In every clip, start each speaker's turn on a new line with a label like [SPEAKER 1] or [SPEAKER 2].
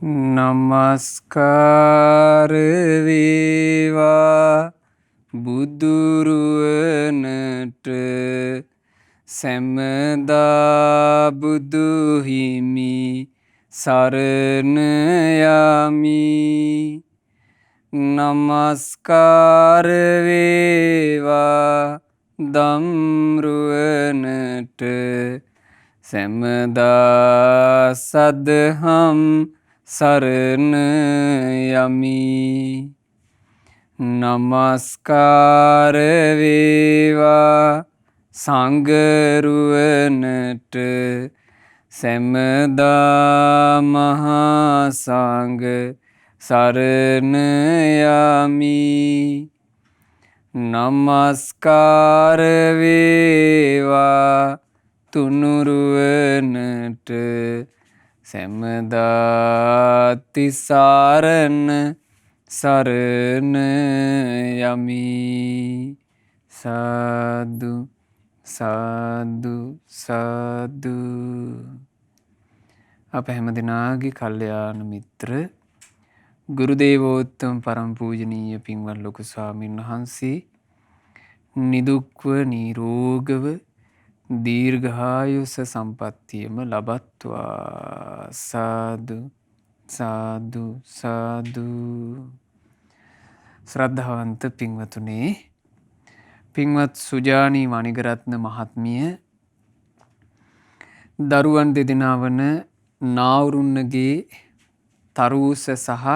[SPEAKER 1] නමස්කාර වේවා බුදුරුවනට සැමදා බුදු හිමි සරණ යමි. නමස්කාර වේවා දම්රුවනට සැමදා සදහම් සරණ යමි. නමස්කාර වේවා සංඝරුවනට සැමදා මහා සංඝ සරණ යමි. නමස්කාර වේවා තුනුරුවනට සැමදා තිසරණ සරණ යමි. සාදු සාදු සාදු. අප හැම දෙනාගේ කල්යාණ මිත්‍ර ගුරු දේවෝත්තම පරම පූජනීය පින්වත් ලොකු ස්වාමීන් වහන්සේ නිදුක්ව නිරෝගව දීර්ඝායුෂ සම්පත්තියම ලබත්වා. සාදු සාදු සාදු. ශ්‍රද්ධාවන්ත පින්වතුනේ, පින්වත් සුජානී වනිගරත්න මහත්මිය දරුවන් දෙදෙනා වන නාවුරුන්නගේ තරුස සහ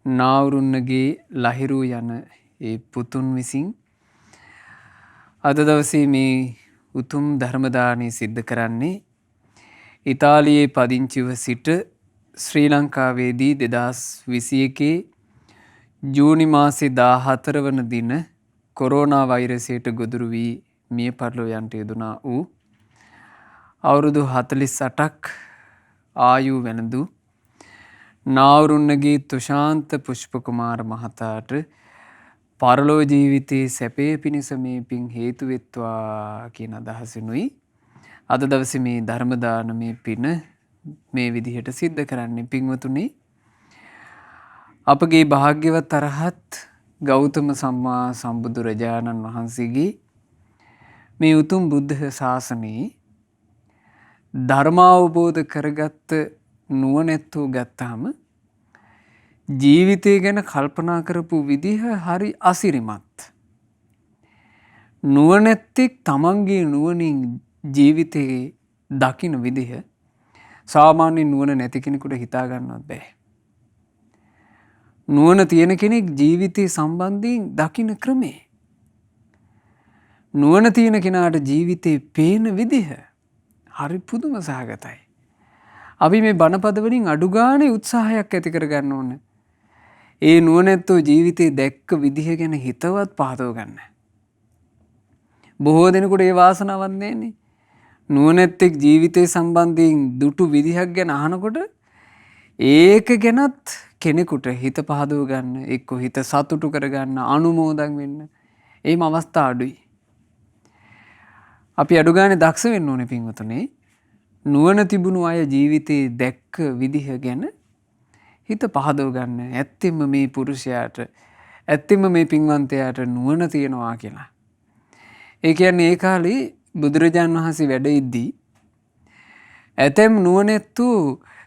[SPEAKER 1] නාවුරුන්නගේ ලහිරු යන ඒ පුතුන් විසින් අද දවසේ මේ උතුම් ධර්මදානය සිද්ධ කරන්නේ ඉතාලියේ පදිංචිව සිට ශ්‍රී ලංකාවේදී 2021 ජූනි මාසේ 14 වන දින කොරෝනා වෛරසයට ගොදුරු වී මිය පරලොව යන්ට යෙදුනා වූ අවුරුදු 48ක් ආයු වැළඳු නාවුරුන්නගේ තුෂාන්ත පුෂ්ප කුමාර මහතාට පරලෝ ජීවිතයේ සැපේ පිණිස මේ පින් හේතු වෙත්වා කියන අදහසිනුයි අද දවසේ මේ ධර්ම දානමේ පින මේ විදිහට සිද්ධ කරන්නේ. පින්වතුනි, අපගේ භාග්‍යවත් අරහත් ගෞතම සම්මා සම්බුදුරජාණන් වහන්සේගේ මේ උතුම් බුද්ධ ශාසනයේ ධර්මාවබෝධ කරගත්ත නුවණැත්තෝ ගත්තාම ජීවිතය ගැන කල්පනා කරපු විදිහ හරි අසිරිමත්. නුවණැත්තෙක් තමන්ගේ නුවණින් ජීවිතේ දකින විදිහ සාමාන්‍ය නුවණ නැති කෙනෙකුට හිතා ගන්නවත් බෑ. නුවණ තියෙන කෙනෙක් ජීවිතය සම්බන්ධයෙන් දකින ක්‍රමේ, නුවණ තියෙන කෙනාට ජීවිතේ පේන විදිහ හරි පුදුම සහගතයි. අපි මේ බණපද වලින් අඩු ගානේ උත්සාහයක් ඇති කර ගන්න ඕන. ඒ නුවණැත්තෝ ජීවිතේ දැක්ක විදිහ ගැන හිතවත් පහදව ගන්න. බොහෝ දෙනෙකුට ඒ වාසනාවක් නැන්නේ. නුවණැත්තෙක් ජීවිතේ සම්බන්ධයෙන් දුටු විදිහක් ගැන අහනකොට ඒක ගැනත් කෙනෙකුට හිත පහදව ගන්න, එක්ක හිත සතුටු කරගන්න, අනුමෝදන් වෙන්න එහෙම අවස්ථා අඩුයි. අපි අඩු ගානේ දක්ෂ වෙන්න ඕනේ පින්වතුනේ. නුවණ තිබුණු අය ජීවිතේ දැක්ක විදිහ ගැන හිත පහදව ගන්න. ඇත්තෙම මේ පුරුෂයාට, ඇත්තෙම මේ පින්වන්තයාට නුවණ තියනවා කියලා. ඒ කියන්නේ ඒ කාලේ බුදුරජාන් වහන්සේ වැඩ ඉද්දී ඇතැම් නුවණැත්තු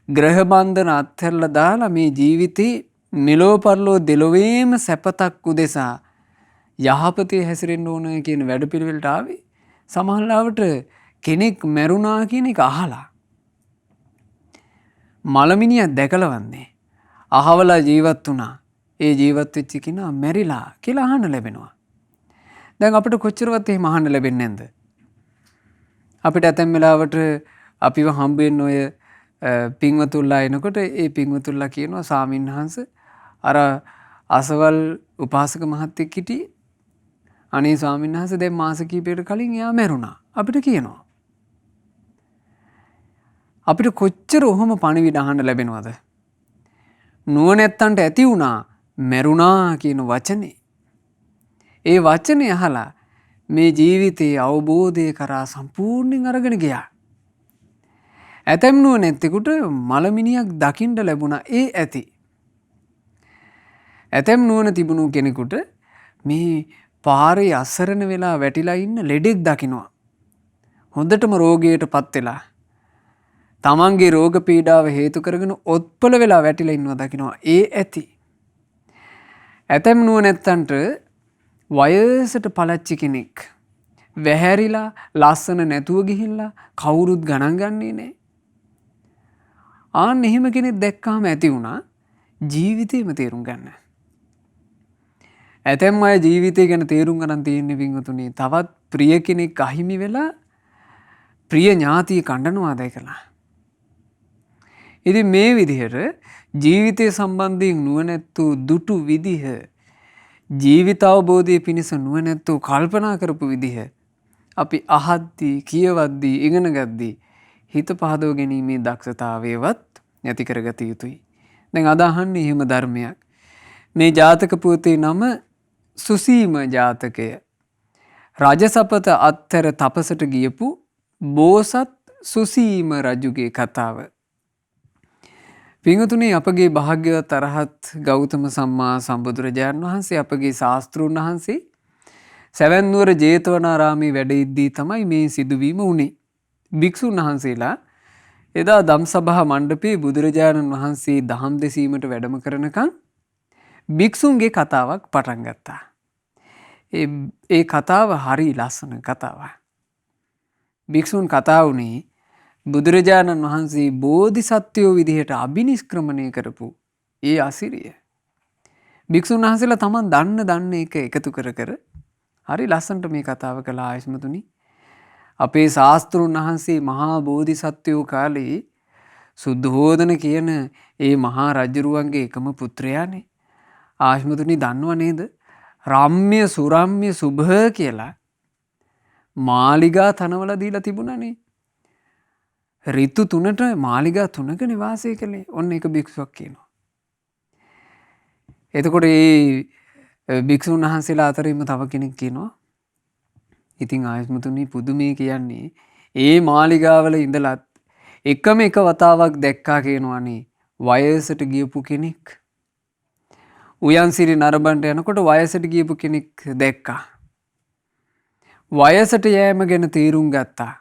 [SPEAKER 1] ග්‍රහ බන්ධන අත්හැරලා දාලා මේ ජීවිතේ මෙලෝ පරලෝ දෙලොවේම සැපතක් උදෙසා යහපතේ හැසිරෙන්න ඕන කියන වැඩපිළිවෙලට ආවේ. සමහරවිට කෙනෙක් මැරුණා කියන එක අහලා මලමිනියක් දැකලවන්නේ අහවලා ජීවත් වුණා, ඒ ජීවත් වෙච්ච කෙනා මැරිලා කියලා අහන්න ලැබෙනවා. දැන් අපිට කොච්චරවත් එහෙම අහන්න ලැබෙන්නේ නැද්ද? අපිට ඇතැම් වෙලාවට අපිව හම්බ වෙන ඔය පින්වතුන්ලා එනකොට ඒ පින්වතුන්ලා කියනවා ස්වාමින්වහන්සේ අර අසවල් උපාසක මහත්තයෙක් හිටියේ, අනේ ස්වාමින්වහන්සේ දැන් මාස කිහිපයකට කලින් එයා මැරුණා අපිට කියනවා. අපිට කොච්චර ඔහොම පණිවිඩ අහන්න ලැබෙනවද? නුවණැත්තන්ට ඇති වුණා මැරුණා කියන වචනේ. ඒ වචනේ අහලා මේ ජීවිතයේ අවබෝධය කරා සම්පූර්ණයෙන් අරගෙන ගියා. ඇතැම් නුවණැත්තෙකුට මලමිනියක් දකින්න ලැබුණා ඒ ඇති. ඇතැම් නුවණ තිබුණු කෙනෙකුට මේ පාරේ අසරණ වෙලා වැටිලා ඉන්න ලෙඩෙක් දකිනවා. හොඳටම රෝගයට පත් වෙලා තමන්ගේ රෝග පීඩාව හේතු කරගෙන ඔත්පල වෙලා වැටිලා ඉන්නවා දකිනවා ඒ ඇති. ඇතැම් නුවණැත්තන්ට වයසට පලච්චි කෙනෙක් වැහැරිලා ලස්සන නැතුව ගිහිල්ලා කවුරුත් ගණන් ගන්නේ නැහැ. ආන්න එහෙම කෙනෙක් දැක්කාම ඇති වුණා ජීවිතේම තේරුම් ගන්න. ඇතැම් අය ජීවිතය ගැන තේරුම් ගන්න තියෙන්නේ පින්වතුනි තවත් ප්‍රිය කෙනෙක් අහිමි වෙලා ප්‍රිය ඥාතිය කණ්ඩනවා දැකලා. ඉතින් මේ විදිහට ජීවිතය සම්බන්ධයෙන් නුවණැත්තෝ දුටු විදිහ ජීවිත අවබෝධය පිණිස නුවණැත්තෝ කල්පනා කරපු විදිහ අපි අහද්දී කියවද්දී ඉගෙන ගද්දී හිත පහදව ගැනීමේ දක්ෂතාවයවත් නැති කරගත යුතුයි. දැන් අද අහන්නේ එහෙම ධර්මයක්. මේ ජාතක පුවතේ නම සුසීම ජාතකය. රජසපත අත්තර තපසට ගියපු බෝසත් සුසීම රජුගේ කතාව. පින්වතුනි අපගේ භාග්‍යවත් අරහත් ගෞතම සම්මා සම්බුදුරජාණන් වහන්සේ අපගේ ශාස්ත්‍රූන් වහන්සේ සැවැන්නුවර ජේතවනාරාමේ වැඩ ඉද්දී තමයි මේ සිදුවීම වුණේ. භික්ෂුන් වහන්සේලා එදා ධම්සභා මණ්ඩපයේ බුදුරජාණන් වහන්සේ දහම් දෙසීමට වැඩම කරනකන් භික්ෂුන්ගේ කතාවක් පටන් ගත්තා. ඒ කතාව හරි ලස්සන කතාවක්. භික්ෂුන් කතා වුණේ බුදුරජාණන් වහන්සේ බෝධිසත්වයෝ විදිහට අභිනිෂ්ක්‍රමණය කරපු ඒ අසිරිය. භික්ෂුන් වහන්සේලා තමන් දන්න එක එකතු කර හරි ලස්සනට මේ කතාව කළා ආයස්මතුනි. අපේ ශාස්ත්‍රූන් වහන්සේ මහා බෝධිසත්වයෝ කාලේ සුද්ධෝදන කියන ඒ මහා රජුරුවන්ගේ එකම පුත්‍රයානේ. ආයස්මතුනි දන්නව නේද? රම්ම්‍ය සුරම්ම්‍ය සුභ කියලා මාලිගා තනවල දීලා තිබුණනේ. ඍතු 3ට මාලිගා 3ක නිවාසය කළේ ඔන්න එක භික්ෂුවක් කියනවා. එතකොට ඒ භික්ෂුන් වහන්සේලා අතරින්ම තව කෙනෙක් කියනවා ඉතින් ආයස්මතුනි පුදුමේ කියන්නේ ඒ මාලිගාවල ඉඳලත් එකම එක වතාවක් දැක්කා කියනවානේ වයසට ගියපු කෙනෙක්. උයන්සිරි නරඹන්න යනකොට වයසට ගියපු කෙනෙක් දැක්කා. වයසට යෑම ගැන තීරුම් ගත්තා.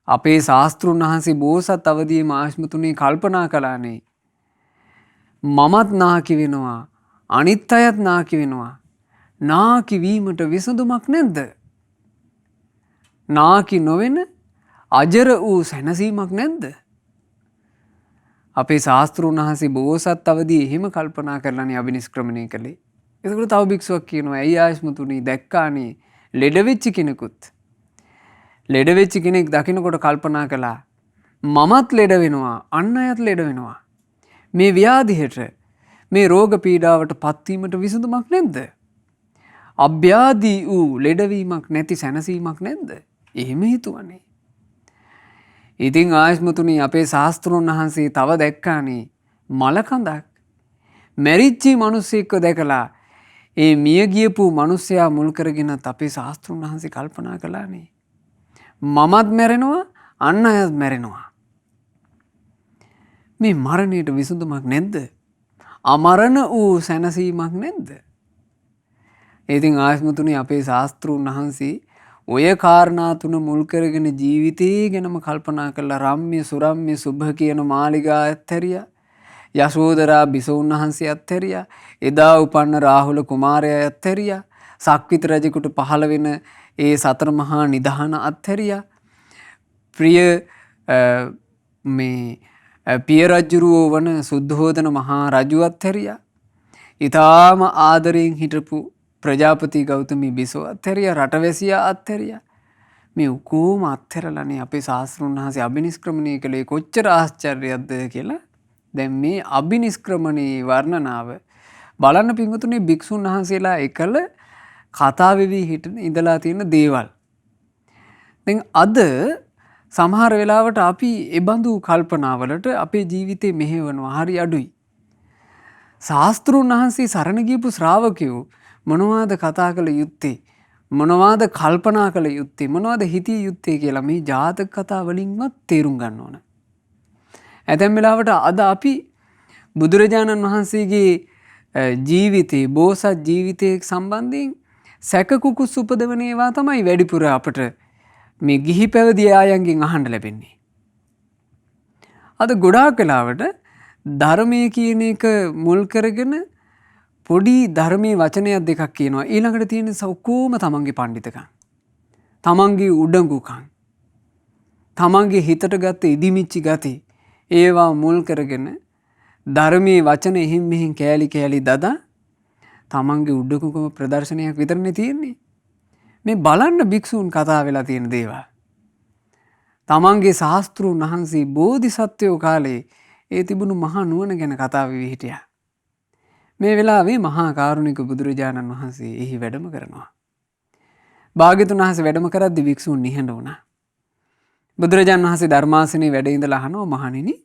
[SPEAKER 1] අපේ ශාස්ත්‍රුන් වහන්සේ බෝසත් අවදීම ආයස්මතුනි කල්පනා කළානේ මමත් නාකි වෙනවා අනිත් අයත් නාකි වෙනවා. නාකි වීමට විසඳුමක් නැද්ද? නාකි නොවෙන අජර වූ සැනසීමක් නැද්ද? අපේ ශාස්ත්‍රූන් වහන්සේ බෝසත් අවදී එහෙම කල්පනා කරලානේ අභිනිෂ්ක්‍රමණය කළේ. එතකොට තව භික්ෂුවක් කියනවා ඇයි ආයස්මතුනි දැක්කානේ ලෙඩ වෙච්ච කෙනෙකුත්. ලෙඩ වෙච්ච කෙනෙක් දකින්නකොට කල්පනා කළා මමත් ලෙඩ වෙනවා අන් අයත් ලෙඩ වෙනවා. මේ ව්‍යාධියට මේ රෝග පීඩාවට පත්වීමට විසඳුමක් නැද්ද? අභ්‍යාදී වූ ලෙඩවීමක් නැති සැනසීමක් නැද්ද? එහෙම හිතුවනේ. ඉතින් ආයස්මතුනි අපේ ශාස්ත්‍රූන් වහන්සේ තව දැක්කානේ මලකඳක්. මැරිච්චි මිනිස්සෙක්ව දැකලා ඒ මිය ගියපු මිනිසයා මුල් කරගෙනත් අපේ ශාස්ත්‍රූන් වහන්සේ කල්පනා කළානේ මමත් මැරෙනවා අන් අයත් මැරෙනවා. මේ මරණයට විසඳුමක් නැද්ද? අමරණ වූ සැනසීමක් නැද්ද? ඉතින් ආයස්මතුනි අපේ ශාස්ත්‍රූන් වහන්සේ ඔය කාරණා තුන මුල් කරගෙන ජීවිතේ ගැනම කල්පනා කළා. රම්ම්‍ය සුරම්ම්‍ය සුභ කියන මාලිගා ඇත්තරියා. යශෝදරා බිසෝන් වහන්සේ ඇත්තරියා. එදා උපන්න රාහුල කුමාරයා ඇත්තරියා. සක්විති රජෙකුට පහළ වෙන ඒ සතර මහා නිධාන අත්හැරියා. ප්‍රිය මේ පිය රජුරෝ වන සුද්ධෝදන මහා රජු අත්හැරියා. ඊටාම ආදරයෙන් හිටපු ප්‍රජාපති ගෞතමී බිසෝ අත්හැරියා. රටවැසියා අත්හැරියා. මේ ඔක්කොම අත්හැරලානේ අපේ ශාස්ත්‍රඥ වහන්සේ අභිනිෂ්ක්‍රමණය කළේ කොච්චර ආශ්චර්යයක්ද කියලා. දැන් මේ අභිනිෂ්ක්‍රමණයේ වර්ණනාව බලන්න පින්වතුනි භික්ෂුන් වහන්සේලා එකල කතා වෙවි හිටන ඉඳලා තියෙන දේවල්. දැන් අද සමහර වෙලාවට අපි ඒ බඳු කල්පනාවලට අපේ ජීවිතේ මෙහෙවනවා හරි අඩුයි. ශාස්ත්‍රඥ වහන්සේ සරණ ගියපු ශ්‍රාවකයෝ මොනවාද කතා කළ යුත්තේ? මොනවාද කල්පනා කළ යුත්තේ මොනවද හිතිය යුත්තේ කියලා මේ ජාතක කතා වලින්වත් තේරුම් ගන්න ඕන. ඇතැම් වෙලාවට අද අපි බුදුරජාණන් වහන්සේගේ ජීවිතේ බෝසත් ජීවිතයේ සම්බන්ධයෙන් සැකකුකුස් උපදවන ඒවා තමයි වැඩිපුර අපට මේ ගිහි පැවිදි අයයන්ගෙන් අහන්න ලැබෙන්නේ. අද ගොඩාක් වෙලාවට ධර්මය කියන එක මුල් කරගෙන පොඩි ධර්මයේ වචනයක් දෙකක් කියනවා. ඊළඟට තියෙන ඔක්කොම තමන්ගේ පඬිතකම්. තමන්ගේ උඩඟුකම්. තමන්ගේ හිතට ගත්ත ඉදිමිච්චි ගති ඒවා මුල් කරගෙන ධර්මයේ වචන එහෙන් මෙහෙන් කෑලි කෑලි දදා තමන්ගේ උඩඟුකම ප්‍රදර්ශනයක් විතරනේ තියෙන්නේ. මේ බලන්න භික්ෂූන් කතා වෙලා තියෙන දේවල්. තමන්ගේ ශාස්ත්‍රූන් වහන්සේ බෝධිසත්වයෝ කාලේ ඒ තිබුණු මහා නුවණ ගැන කතා වෙවි හිටියා. මේ වෙලාවේ මහා කාරුණික බුදුරජාණන් වහන්සේ එහි වැඩම කරනවා. භාග්‍යතුන් වහන්සේ වැඩම කරද්දී භික්ෂූන් නිහඬ වුණා. බුදුරජාණන් වහන්සේ ධර්මාසනේ වැඩ ඉඳලා අහනවා මහණෙනි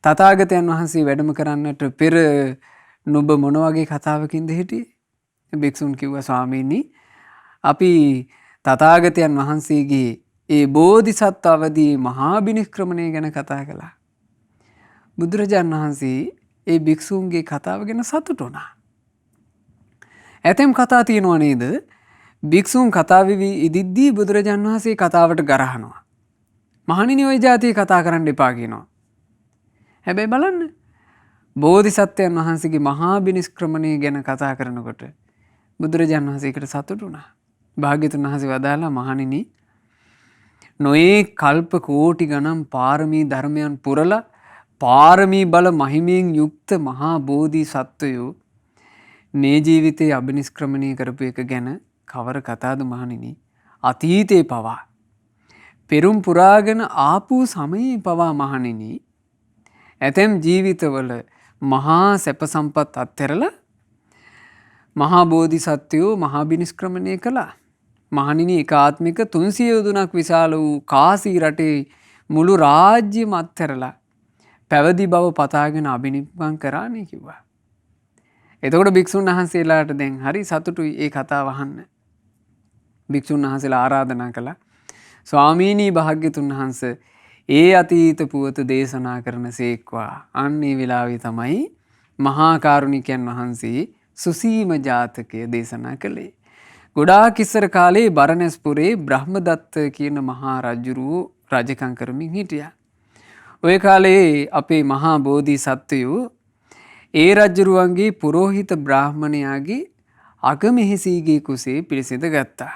[SPEAKER 1] තථාගතයන් වහන්සේ වැඩම කරන්නට පෙර නුඹ මොන වගේ කතාවකින්ද හිටියේ? භික්ෂූන් කිව්වා ස්වාමීනි අපි තථාගතයන් වහන්සේගේ ඒ බෝධිසත්ව අවදී මහා බිනිෂ්ක්‍රමණය ගැන කතා කළා. බුදුරජාණන් වහන්සේ ඒ භික්ෂූන්ගේ කතාව ගැන සතුටු වුණා. ඇතැම් කතා තියෙනවා නේද? භික්ෂූන් කතා වෙවි ඉදිද්දී බුදුරජාණන් වහන්සේ කතාවට ගරහනවා. මහණෙනි ওই જાතිය කතා කරන්න එපා කියනවා. හැබැයි බලන්න බෝධිසත්වයන් වහන්සේගේ මහා බිනිෂ්ක්‍රමණය ගැන කතා කරනකොට බුදුරජාණන් වහන්සේකට සතුටු වුණා. භාග්‍යතුන් වහන්සේ වදාළා මහණෙනි නොයේ කල්ප කෝටි ගණන් පාරමී ධර්මයන් පුරලා පාරමී බල මහිමයෙන් යුක්ත මහා බෝධි සත්වයෝ මේ ජීවිතයේ අබිනිෂ්ක්‍රමණය කරපු එක ගැන කවර කතාද මහණෙනි? අතීතේ පවා පෙරුම් පුරාගෙන ආපු සමයේ පවා මහණෙනි ඇතැම් ජීවිතවල මහා සැප සම්පත් අත්හැරලා මහා බෝධි සත්වයෝ මහා බිනිෂ්ක්‍රමණය කළා. මහණෙනි ඒකාත්මික 300 යොදුනක් විශාල වූ කාසී රටේ මුළු රාජ්‍යම අත්හැරලා පැවිදි බව පතාගෙන අභිනිප්පන් කරානේ කිව්වා. එතකොට භික්ෂුන් වහන්සේලාට දැන් හරි සතුටුයි ඒ කතාව අහන්න. භික්ෂුන් වහන්සේලා ආරාධනා කළා. ස්වාමීනි භාග්‍යතුන් වහන්සේ ඒ අතීත පුවත දේශනා කරන සේක්වා. අන්නේ වෙලාවේ තමයි මහා කාරුණිකයන් වහන්සේ සුසීම ජාතකය දේශනා කළේ. ගොඩාක් ඉස්සර කාලේ බරණැස්පුරේ බ්‍රහ්මදත්ත කියන මහා රජුරුව රජකම් කරමින් හිටියා. ඔය කාලේ අපේ මහා බෝධි සත්වයෝ ඒ රජුරුවන්ගේ පුරෝහිත බ්‍රාහ්මණයාගේ අගමෙහෙසීගේ කුසේ පිළිසිඳ ගත්තා.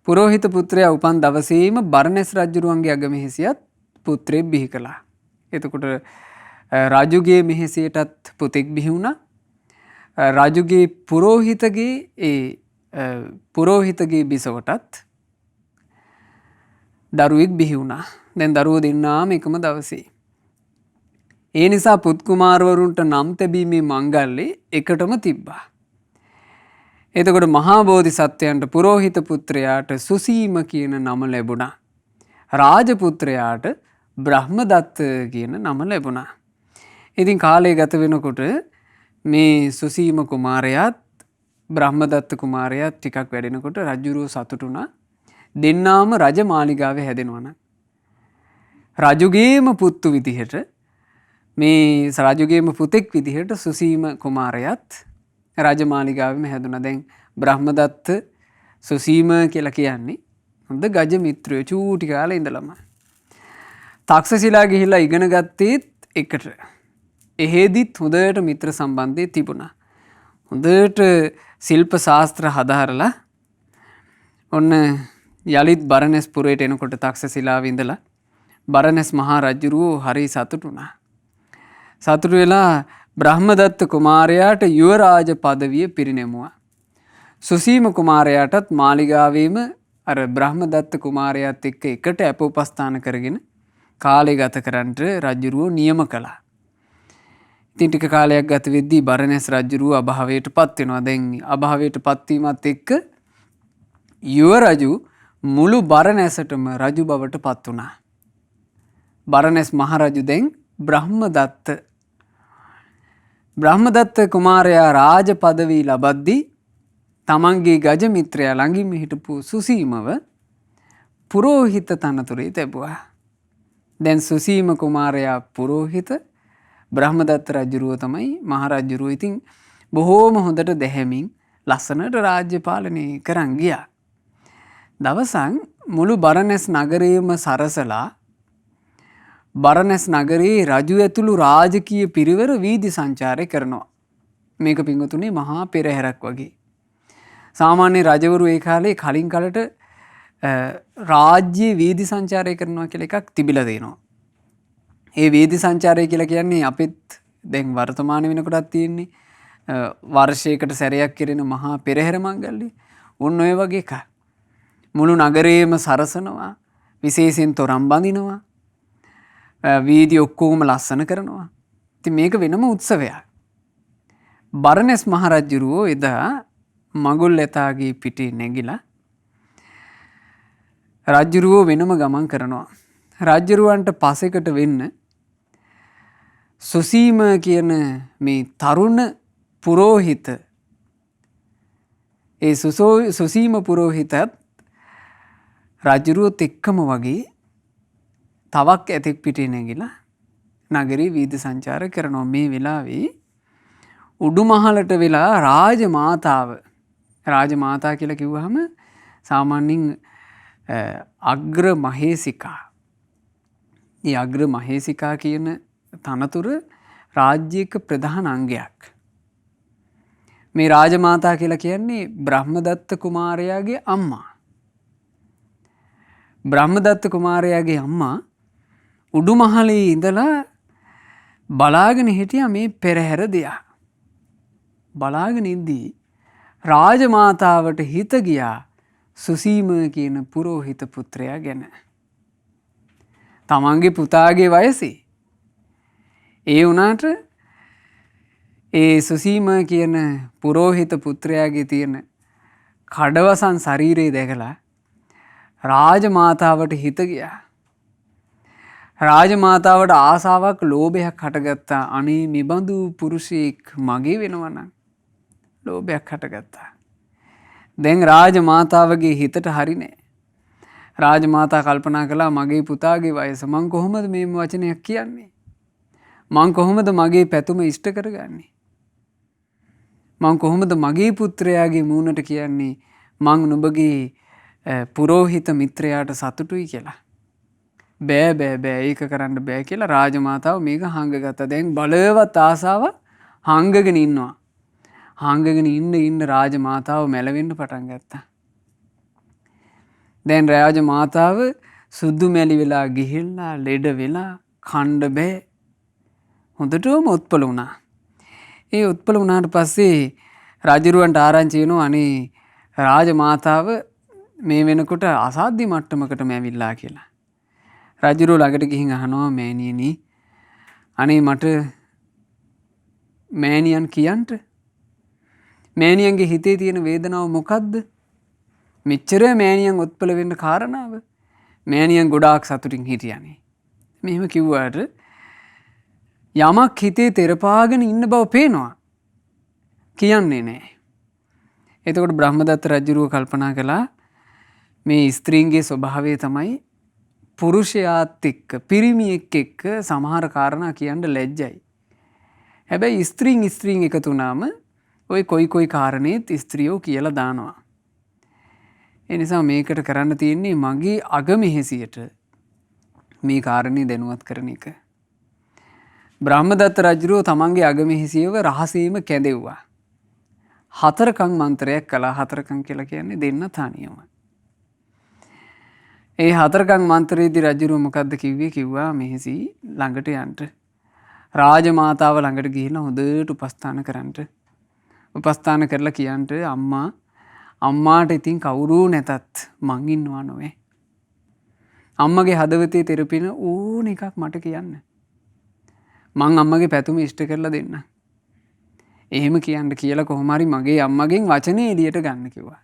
[SPEAKER 1] පුරෝහිත පුත්‍රයා උපන් දවසේම බරණැස් රජුරුවන්ගේ අගමෙහෙසියත් පුත්‍රයෙක් බිහි කළා. එතකොට රජුගේ මෙහෙසියටත් පුතෙක් බිහි වුණා. රජුගේ පුරෝහිතගේ බිසවටත් දරුවෙක් බිහි වුණා. දැන් දරුවෝ දෙන්නාම එකම දවසේ. ඒ නිසා පුත් කුමාරවරුන්ට නම් තැබීමේ මංගල්‍යය එකටම තිබ්බා. එතකොට මහා බෝධිසත්වයන්ට පුරෝහිත පුත්‍රයාට සුසීම කියන නම ලැබුණා. රාජපුත්‍රයාට බ්‍රහ්මදත්ත කියන නම ලැබුණා. ඉතින් කාලය ගත වෙනකොට මේ සුසීම කුමාරයාත් බ්‍රහ්මදත්ත කුමාරයාත් ටිකක් වැඩෙනකොට රජුරුව සතුටු වුණා. දෙන්නාම රජ මාලිගාවේ හැදෙනවනම් රජුගේම පුත්තු විදිහට මේ රජුගේම පුතෙක් විදිහට සුසීම කුමාරයාත් රජමාලිගාවෙම හැදුණා. දැන් බ්‍රහ්මදත්ත සුසීම කියලා කියන්නේ හොඳ ගජ මිත්‍රයෝ චූටි කාලේ ඉඳලම. තක්ෂශිලා ගිහිල්ලා ඉගෙන ගත්තේත් එකට. එහෙදිත් හොඳට මිත්‍ර සම්බන්ධය තිබුණා. හොඳට ශිල්ප ශාස්ත්‍ර හදාරලා ඔන්න යලිත් බරණැස් පුරයට එනකොට තක්ෂශිලාවේ ඉඳලා බරණැස් මහා රජුරුවෝ හරි සතුටු වුණා. සතුටු වෙලා බ්‍රහ්මදත්ත කුමාරයාට යුවරාජ පදවිය පිරිනැමුවා. සුසීම කුමාරයාටත් මාලිගාවේම අර බ්‍රහ්මදත්ත කුමාරයාත් එක්ක එකට අපෝපස්ථාන කරගෙන කාලය ගත කරන්නට රජුරුවෝ නියම කළා. ඉතින් ටික කාලයක් ගත වෙද්දී බරණැස් රජුරුව අභාවයට පත් වෙනවා. දැන් අභාවයට පත් වීමත් එක්ක යුවරජු මුළු බරණැසටම රජු බවට පත් වුණා. බරණැස් මහරජු දැන් බ්‍රහ්මදත්ත කුමාරයා රාජ පදවි ලබද්දී තමන්ගේ ගජ මිත්‍රයා ළඟින්ම හිටපු සුසීමව පුරෝහිත තනතුරේ තැබුවා. දැන් සුසීම කුමාරයා පුරෝහිත, බ්‍රහ්මදත්ත රජුරුව තමයි මහරජුරුව. ඉතින් බොහෝම හොඳට දැහැමින් ලස්සනට රාජ්‍ය පාලනය කරන් ගියා. දවසක් මුළු බරණැස් නගරයම සරසලා බරණැස් නගරයේ රජු ඇතුළු රාජකීය පිරිවර වීදි සංචාරය කරනවා. මේක පිංගුතුනේ මහා පෙරහැරක් වගේ. සාමාන්‍ය රජවරු ඒ කාලේ කලින් කලට රාජ්‍ය වීදි සංචාරය කරනවා කියලා එකක් තිබිලා තියෙනවා. ඒ වීදි සංචාරය කියලා කියන්නේ අපිත් දැන් වර්තමාන වෙනකොටත් තියෙන්නේ වර්ෂයකට සැරයක් කෙරෙන මහා පෙරහැර මංගල්‍ය. උන් ඔය වගේ එකක්. මුළු නගරේම සරසනවා, විශේෂයෙන් තොරම් බඳිනවා, වීදි ඔක්කොම ලස්සන කරනවා. ඉතින් මේක වෙනම උත්සවයක්. බරණැස් මහරජුරුවෝ එදා මඟුල් ඇතාගේ පිටේ නැගිලා රජුරුවෝ වෙනම ගමන් කරනවා. රජුරුවන්ට පසෙකට වෙන්න සුසීම කියන මේ තරුණ පුරෝහිත, ඒ සුසීම පුරෝහිතත් රජුරුවොත් එක්කම වගේ තවක් ඇතෙක් පිටේ නැගිලා නගරේ වීදි සංචාර කරනවා. මේ වෙලාවේ උඩුමහලට වෙලා රාජමාතා කියලා කිව්වහම සාමාන්‍යයෙන් අග්‍ර මහේසිකා. මේ අග්‍ර මහේසිකා කියන තනතුර රාජ්‍යයක ප්‍රධාන අංගයක්. මේ රාජමාතා කියලා කියන්නේ බ්‍රහ්මදත්ත කුමාරයාගේ අම්මා. බ්‍රහ්මදත්ත කුමාරයාගේ අම්මා උඩුමහලේ ඉඳලා බලාගෙන හිටියා මේ පෙරහැර දිහා. බලාගෙන ඉද්දී රාජමාතාවට හිත ගියා සුසීම කියන පුරෝහිත පුත්‍රයා ගැන. තමන්ගේ පුතාගේ වයසේ. ඒ වුණාට ඒ සුසීම කියන පුරෝහිත පුත්‍රයාගේ තියෙන කඩවසන් ශරීරය දැකලා රාජමාතාවට හිත ගියා. රාජමාතාවට ආසාවක්, ලෝභයක් හටගත්තා. අනේ මෙබඳු පුරුෂයෙක් මගේ වෙනවනම් ලෝභයක් හටගත්තා. දැන් රාජමාතාවගේ හිතට හරි නෑ. රාජමාතා කල්පනා කළා මගේ පුතාගේ වයස, මං කොහොමද මේ වචනයක් කියන්නේ? මං කොහොමද මගේ පැතුම ඉෂ්ට කරගන්නේ? මං කොහොමද මගේ පුත්‍රයාගේ මූණට කියන්නේ මං නුඹගේ පුරෝහිත මිත්‍රයාට සතුටුයි කියලා? බෑ ඒක කරන්න බෑ කියලා රාජමාතාව මේක හංගගත්තා. දැන් බලවත් ආසාවක් හංගගෙන ඉන්නවා. හංගගෙන ඉන්න රාජමාතාව මැලවෙන්න පටන් ගත්තා. දැන් රාජමාතාව සුදු මැලි වෙලා ගිහිල්ලා ලෙඩ වෙලා කණ්ඩ බෑ. හොඳටම උත්පල වුණා. ඒ උත්පල වුණාට පස්සේ රජුරවන්ට ආරංචි වෙනවා අනේ රාජමාතාව මේ වෙනකොට අසාධ්‍ය මට්ටමකටම ඇවිල්ලා කියලා. රජුරෝ ළඟට ගිහින් අහනවා මෑණියනි අනේ මට මෑණියන් කියන්ට මෑණියන්ගේ හිතේ තියෙන වේදනාව මොකද්ද? මෙච්චර මෑණියන් උත්පල වෙන්න කාරණාව. මෑණියන් ගොඩාක් සතුටින් හිටියානේ. මෙහෙම කිව්වට යමක් හිතේ තෙරපාගෙන ඉන්න බව පේනවා. කියන්නේ නෑ. එතකොට බ්‍රහ්මදත්ත රජුරුව කල්පනා කළා මේ ස්ත්‍රීන්ගේ ස්වභාවය තමයි පුරුෂයාත් එක්ක පිරිමියෙක් එක්ක සමහර කාරණා කියන්න ලැජ්ජයි. හැබැයි ස්ත්‍රීන් එකතු වුණාම ඔය කොයි කාරණේත් ස්ත්‍රියෝ කියලා දානවා. ඒ නිසා මේකට කරන්න තියෙන්නේ මගේ අගමෙහෙසියට මේ කාරණේ දැනුවත් කරන එක. බ්‍රහ්මදත්ත රජුරුව තමන්ගේ අගමෙහෙසියව රහසේම කැඳෙව්වා. 4කම් මන්ත්‍රයක් කළා. 4කම් කියලා කියන්නේ දෙන්න තනියම. ඒ 4කම් මන්ත්‍රයේදී රජුරුව මොකද්ද කිව්වේ? කිව්වා මෙහෙසි ළඟට යන්න. රාජමාතාව ළඟට ගිහිල්ලා හොඳට උපස්ථාන කරන්න. උපස්ථාන කරලා කියන්න අම්මාට ඉතින් කවුරු නැතත් මං ඉන්නවා නොවේ. අම්මගේ හදවතේ තෙරපෙන ඕන එකක් මට කියන්න. මං අම්මගේ පැතුම ඉෂ්ට කරලා දෙන්න. එහෙම කියන්න කියලා කොහොම හරි මගේ අම්මගෙන් වචනේ එළියට ගන්න කිව්වා.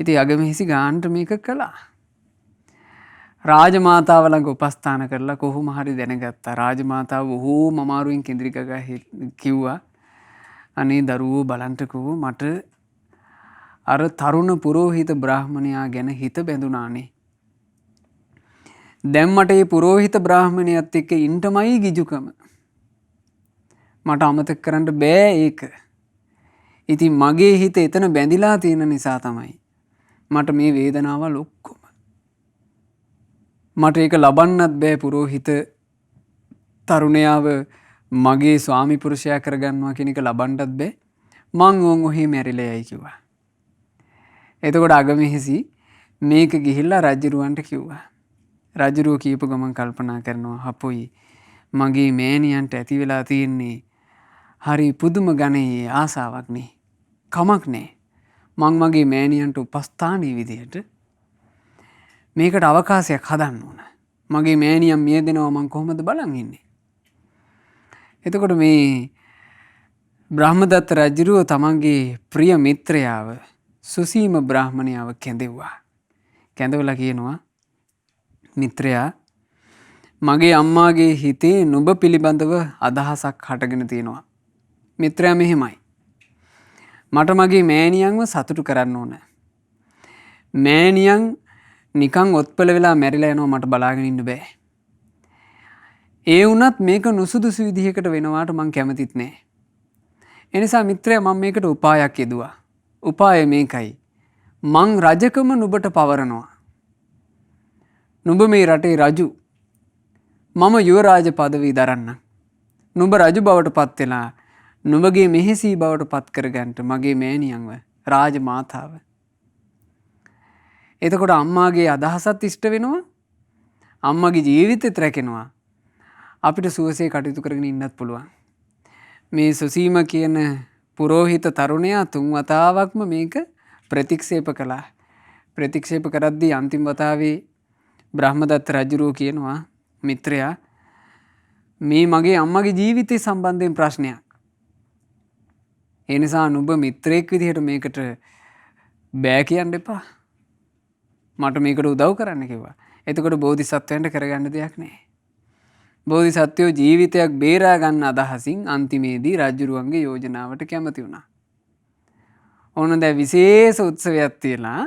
[SPEAKER 1] ඉතින් අගමෙහෙසි ගානට මේක කළා. රාජමාතාව ළඟ උපස්ථාන කරලා කොහොම හරි දැනගත්තා. රාජමාතාව බොහෝම අමාරුවෙන් කිඳිරි ගගා කිව්වා අනේ දරුවෝ බලන්ටකෝ මට අර තරුණ පුරෝහිත බ්‍රාහ්මණයා ගැන හිත බැඳුනානේ. දැන් මට මේ පුරෝහිත බ්‍රාහ්මණයත් එක්ක ඉන්නමයි ගිජුකම. මට අමතක කරන්න බෑ ඒක. ඉතින් මගේ හිත එතන බැඳිලා තියෙන නිසා තමයි මට මේ වේදනාවල් ඔක්කොම. මට ඒක ලබන්නත් බෑ පුරෝහිත තරුණයාව මගේ ස්වාමි පුරුෂයා කරගන්නවා කියන එක ලබන්නත් බෑ. මං ඕන් ඔහේ මැරිලා යයි කිව්වා. එතකොට අගමෙහිසි මේක ගිහිල්ලා රජුරවන්ට කිව්වා. රජුරෝ කියපු ගමන් කල්පනා කරනවා හපොයි මගේ මෑණියන්ට ඇති වෙලා තියෙන්නේ හරි පුදුම ගණයේ ආසාවක් නේ. කමක් නෑ. මං මගේ මෑණියන්ට උපස්ථානීය විදිහට මේකට අවකාශයක් හදන්න ඕන. මගේ මෑණියන් මිය දෙනවා මං කොහොමද බලන් ඉන්නේ. එතකොට මේ බ්‍රහ්මදත්ත රජුරෝ තමන්ගේ ප්‍රිය මිත්‍රයාව සුසීම බ්‍රාහ්මණයාව කැඳෙව්වා. කැඳවලා කියනවා මිත්‍රයා මගේ අම්මාගේ හිතේ නුඹ පිළිබඳව අදහසක් හටගෙන තියෙනවා. මිත්‍රයා මෙහෙමයි. මට මගේ මෑණියන්ව සතුටු කරන්න ඕන. මෑණියන් නිකන් ඔත්පල වෙලා මැරිලා යනවා මට බලාගෙන ඉන්න බෑ. ඒ වුණත් මේක නුසුදුසු විදිහකට වෙනවාට මං කැමතිත් නෑ. එනිසා මිත්‍රයා මම මේකට උපායක් යෙදුවා. උපාය මේකයි. මං රජකම නුඹට පවරනවා. නුඹ මේ රටේ රජු. මම යුවරාජ පදවී දරන්නම්. නුඹ රජු බවට පත් වෙලා නුඹගේ මෙහෙසී බවට පත් කරගන්නට මගේ මෑණියන්ව රාජ මාතාව. එතකොට අම්මාගේ අදහසත් ඉෂ්ට වෙනවා. අම්මගේ ජීවිතෙත් රැකෙනවා. අපිට සුවසේ කටයුතු කරගෙන ඉන්නත් පුළුවන්. මේ සුසීම කියන පුරෝහිත තරුණයා 3 වතාවක්ම මේක ප්‍රතික්ෂේප කළා. ප්‍රතික්ෂේප කරද්දී අන්තිම වතාවේ බ්‍රහ්මදත්ත රජුරෝ කියනවා මිත්‍රයා මේ මගේ අම්මගේ ජීවිතය සම්බන්ධයෙන් ප්‍රශ්නයක්. ඒ නිසා නුඹ මිත්‍රයෙක් විදිහට මේකට බෑ කියන්න එපා. මට මේකට උදව් කරන්න කිව්වා. එතකොට බෝධිසත්වයන්ට කරගන්න දෙයක් නැහැ. බෝධිසත්වයෝ ජීවිතයක් බේරා ගන්න අදහසින් අන්තිමේදී රජුරුවන්ගේ යෝජනාවට කැමති වුණා. ඕන දැන් විශේෂ උත්සවයක් තියලා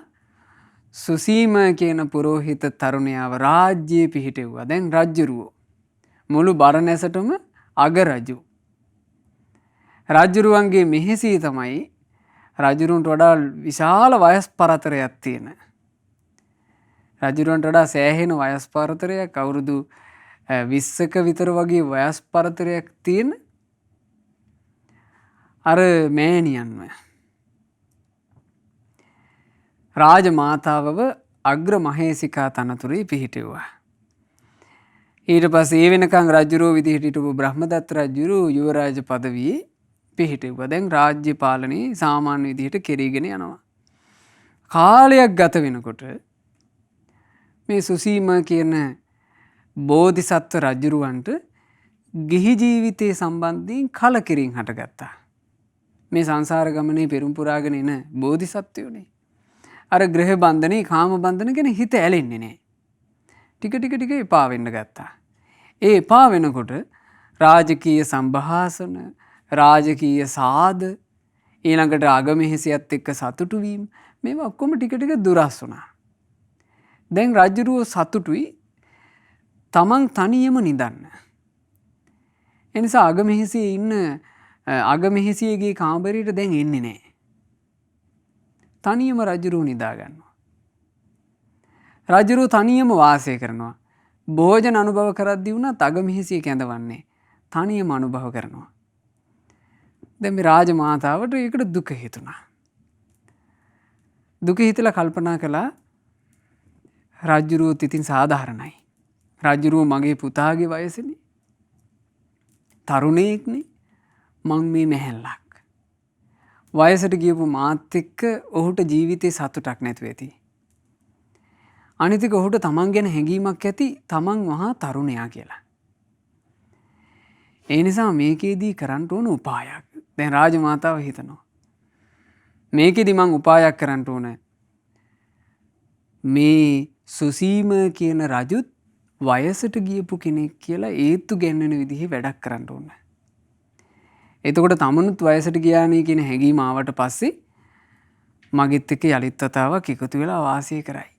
[SPEAKER 1] සුසීම කියන පුරෝහිත තරුණයාව රාජ්‍යයේ පිහිටෙව්වා. දැන් රජුරුවෝ මුළු බරණැසටම අගරජු. රජුරුවන්ගේ මෙහෙසී තමයි රජුරුවන්ට වඩා විශාල වයස් පරතරයක් තියෙන. රජුරුවන්ට වඩා සෑහෙන වයස් පරතරයක් අවුරුදු 20ක විතර වගේ වයස් පරතරයක් තියෙන අර මෑණියන්ව රාජ මාතාවව අග්‍ර මහේසිකා තනතුරේ පිහිටෙව්වා. ඊට පස්සේ ඒ වෙනකන් රජුරෝ විදිහට හිටපු බ්‍රහ්මදත්ත රජුරෝ යුවරාජ පදවියේ පිහිටෙව්වා. දැන් රාජ්‍ය පාලනේ සාමාන්‍ය විදිහට කෙරීගෙන යනවා. කාලයක් ගත වෙනකොට මේ සුසීම කියන බෝධිසත්ව රජුරවන්ට ගිහි ජීවිතයේ සම්බන්ධයෙන් කලකිරීම හටගත්තා. මේ සංසාර ගමනේ පෙරම් පුරාගෙන එන බෝධිසත්වයෝනේ. අර ග්‍රහ බන්ධනේ කාම බන්ධන ගැන හිත ඇලෙන්නේ නැහැ. ටික ටික එපා වෙන්න ගත්තා. ඒ එපා වෙනකොට රාජකීය සම්භාෂණ, රාජකීය සාද, ඊළඟට අගමෙහෙසියත් එක්ක සතුටු වීම මේවා ඔක්කොම ටික දුරස් වුණා. දැන් රජුරුව සතුටුයි තමන් තනියම නිදන්න. එනිසා අගමෙහෙසියේ ඉන්න අගමෙහෙසියගේ කාමරයට දැන් එන්නේ නැහැ. තනියම රජුරුව නිදා ගන්නවා. රජුරුව තනියම වාසය කරනවා. භෝජන අනුභව කරද්දී වුණත් අගමෙහෙසිය කැඳවන්නේ තනියම අනුභව කරනවා. දැන් මේ රාජ මාතාවට ඒකට දුක හිතුණා. දුක හිතලා කල්පනා කළා රජුරුවත් ඉතින් සාධාරණයි. රජුරුව මගේ පුතාගේ වයසනේ. තරුණයෙක්නේ. මං මේ මැහැල්ලක්. වයසට ගියපු මාත් එක්ක ඔහුට ජීවිතේ සතුටක් නැතුව ඇති. අනිත් එක ඔහුට තමන් ගැන හැඟීමක් ඇති තමන් මහා තරුණයා කියලා. ඒ නිසා මේකෙදී කරන්න ඕන උපායක්. දැන් රාජමාතාව හිතනවා. මේකෙදි මං උපායක් කරන්න ඕන. මේ සුසීම කියන රජුත් වයසට ගියපු කෙනෙක් කියලා ඒත්තු ගැන්වෙන විදිහේ වැඩක් කරන්න ඕන. එතකොට තමනුත් වයසට ගියානේ කියන හැඟීම ආවට පස්සේ මගෙත් එක්ක යලිත් වතාවක් එකතු වෙලා වාසය කරයි.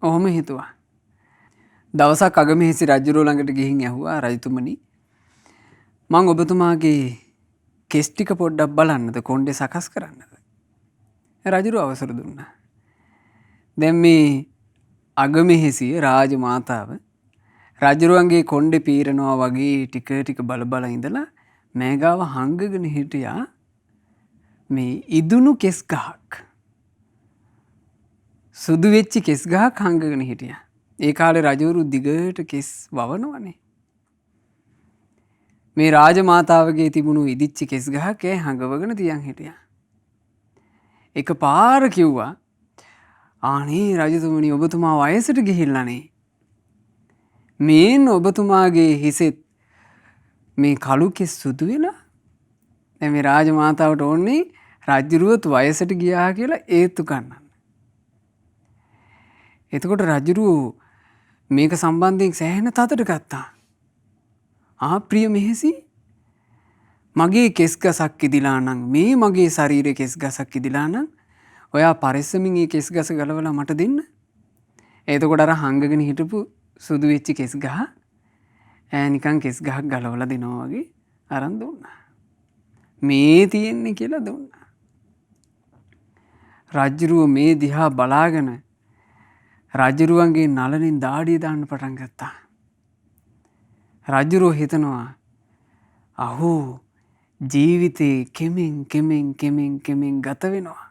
[SPEAKER 1] ඔහොම හිතුවා. දවසක් අගමෙහෙසි රජුරෝ ළඟට ගිහින් ඇහුවා රජතුමනි මං ඔබතුමාගේ කෙස් ටික පොඩ්ඩක් බලන්නද කොණ්ඩේ සකස් කරන්නද? රජුරෝ අවසර දුන්නා. දැන් මේ අගමෙහෙසිය රාජ මාතාව රජුරුවන්ගේ කොණ්ඩේ පීරනවා වගේ ටික ටික බල බල ඉඳලා මෑගාව හංගගෙන හිටියා මේ ඉදුණු කෙස් ගහක්. සුදු වෙච්ච කෙස් ගහක් හංගගෙන හිටියා. ඒ කාලේ රජවරු දිගට කෙස් වවනවනේ. මේ රාජමාතාවගේ තිබුණු ඉදිච්ච කෙස් ගහක් ඒ හංගවගෙන තියන් හිටියා. එක පාර කිව්වා ආනේ රජතුමනි ඔබතුමා වයසට ගිහිල්ලානේ. මේන් ඔබතුමාගේ හිසෙත් මේ කළු කෙස් සුදු වෙලා. දැන් මේ රාජමාතාවට ඕනේ රජුරුවත් වයසට ගියා කියලා ඒත්තු ගන්නන්න. එතකොට රජුරුව මේක සම්බන්ධයෙන් සෑහෙන තතට ගත්තා. ප්‍රිය මෙහෙසි මගේ කෙස් ගසක් ඉදිලා නම් මේ මගේ ශරීරයේ කෙස් ගසක් ඉදිලා නම් ඔයා පරිස්සමින් මේ කෙස් ගස ගලවලා මට දෙන්න. එතකොට අර හංගගෙන හිටපු සුදු වෙච්ච කෙස් ගහ නිකන් කෙස් ගහක් ගලවලා දෙනවා වගේ අරන් දුන්නා. මේ තියෙන්නේ කියලා දුන්නා. රජුරුව මේ දිහා බලාගෙන රජුරුවන්ගේ නලනින් දාඩිය දාන්න පටන් ගත්තා. රජුරුව හිතනවා අහෝ ජීවිතේ කෙමෙන් කෙමෙන් කෙමෙන් කෙමෙන් ගත වෙනවා.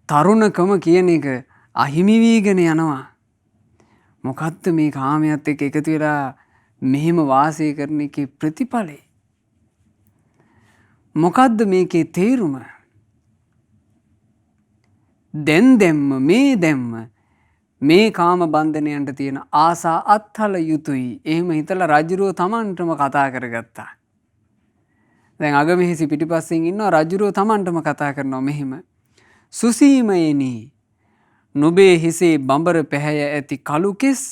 [SPEAKER 1] තරුණකම කියන එක අහිමි වීගෙන යනවා. මොකද්ද මේ කාමයට එක්ක එකතු වෙලා මෙහෙම වාසය කරන එකේ ප්‍රතිඵලය? මොකද්ද මේකේ තේරුම? දැම්ම මේ කාම බන්ධනයන්ට තියෙන ආසා අත්හල යුතුයි. එහෙම හිතලා රජුරුව තමන්ටම කතා කරගත්තා. දැන් අගමෙහෙසි පිටිපස්සෙන් ඉන්නවා රජුරුව තමන්ටම කතා කරනවා මෙහෙම. සුසීමයනි නුඹේ හිසේ බඹර පැහැය ඇති කළු කෙස්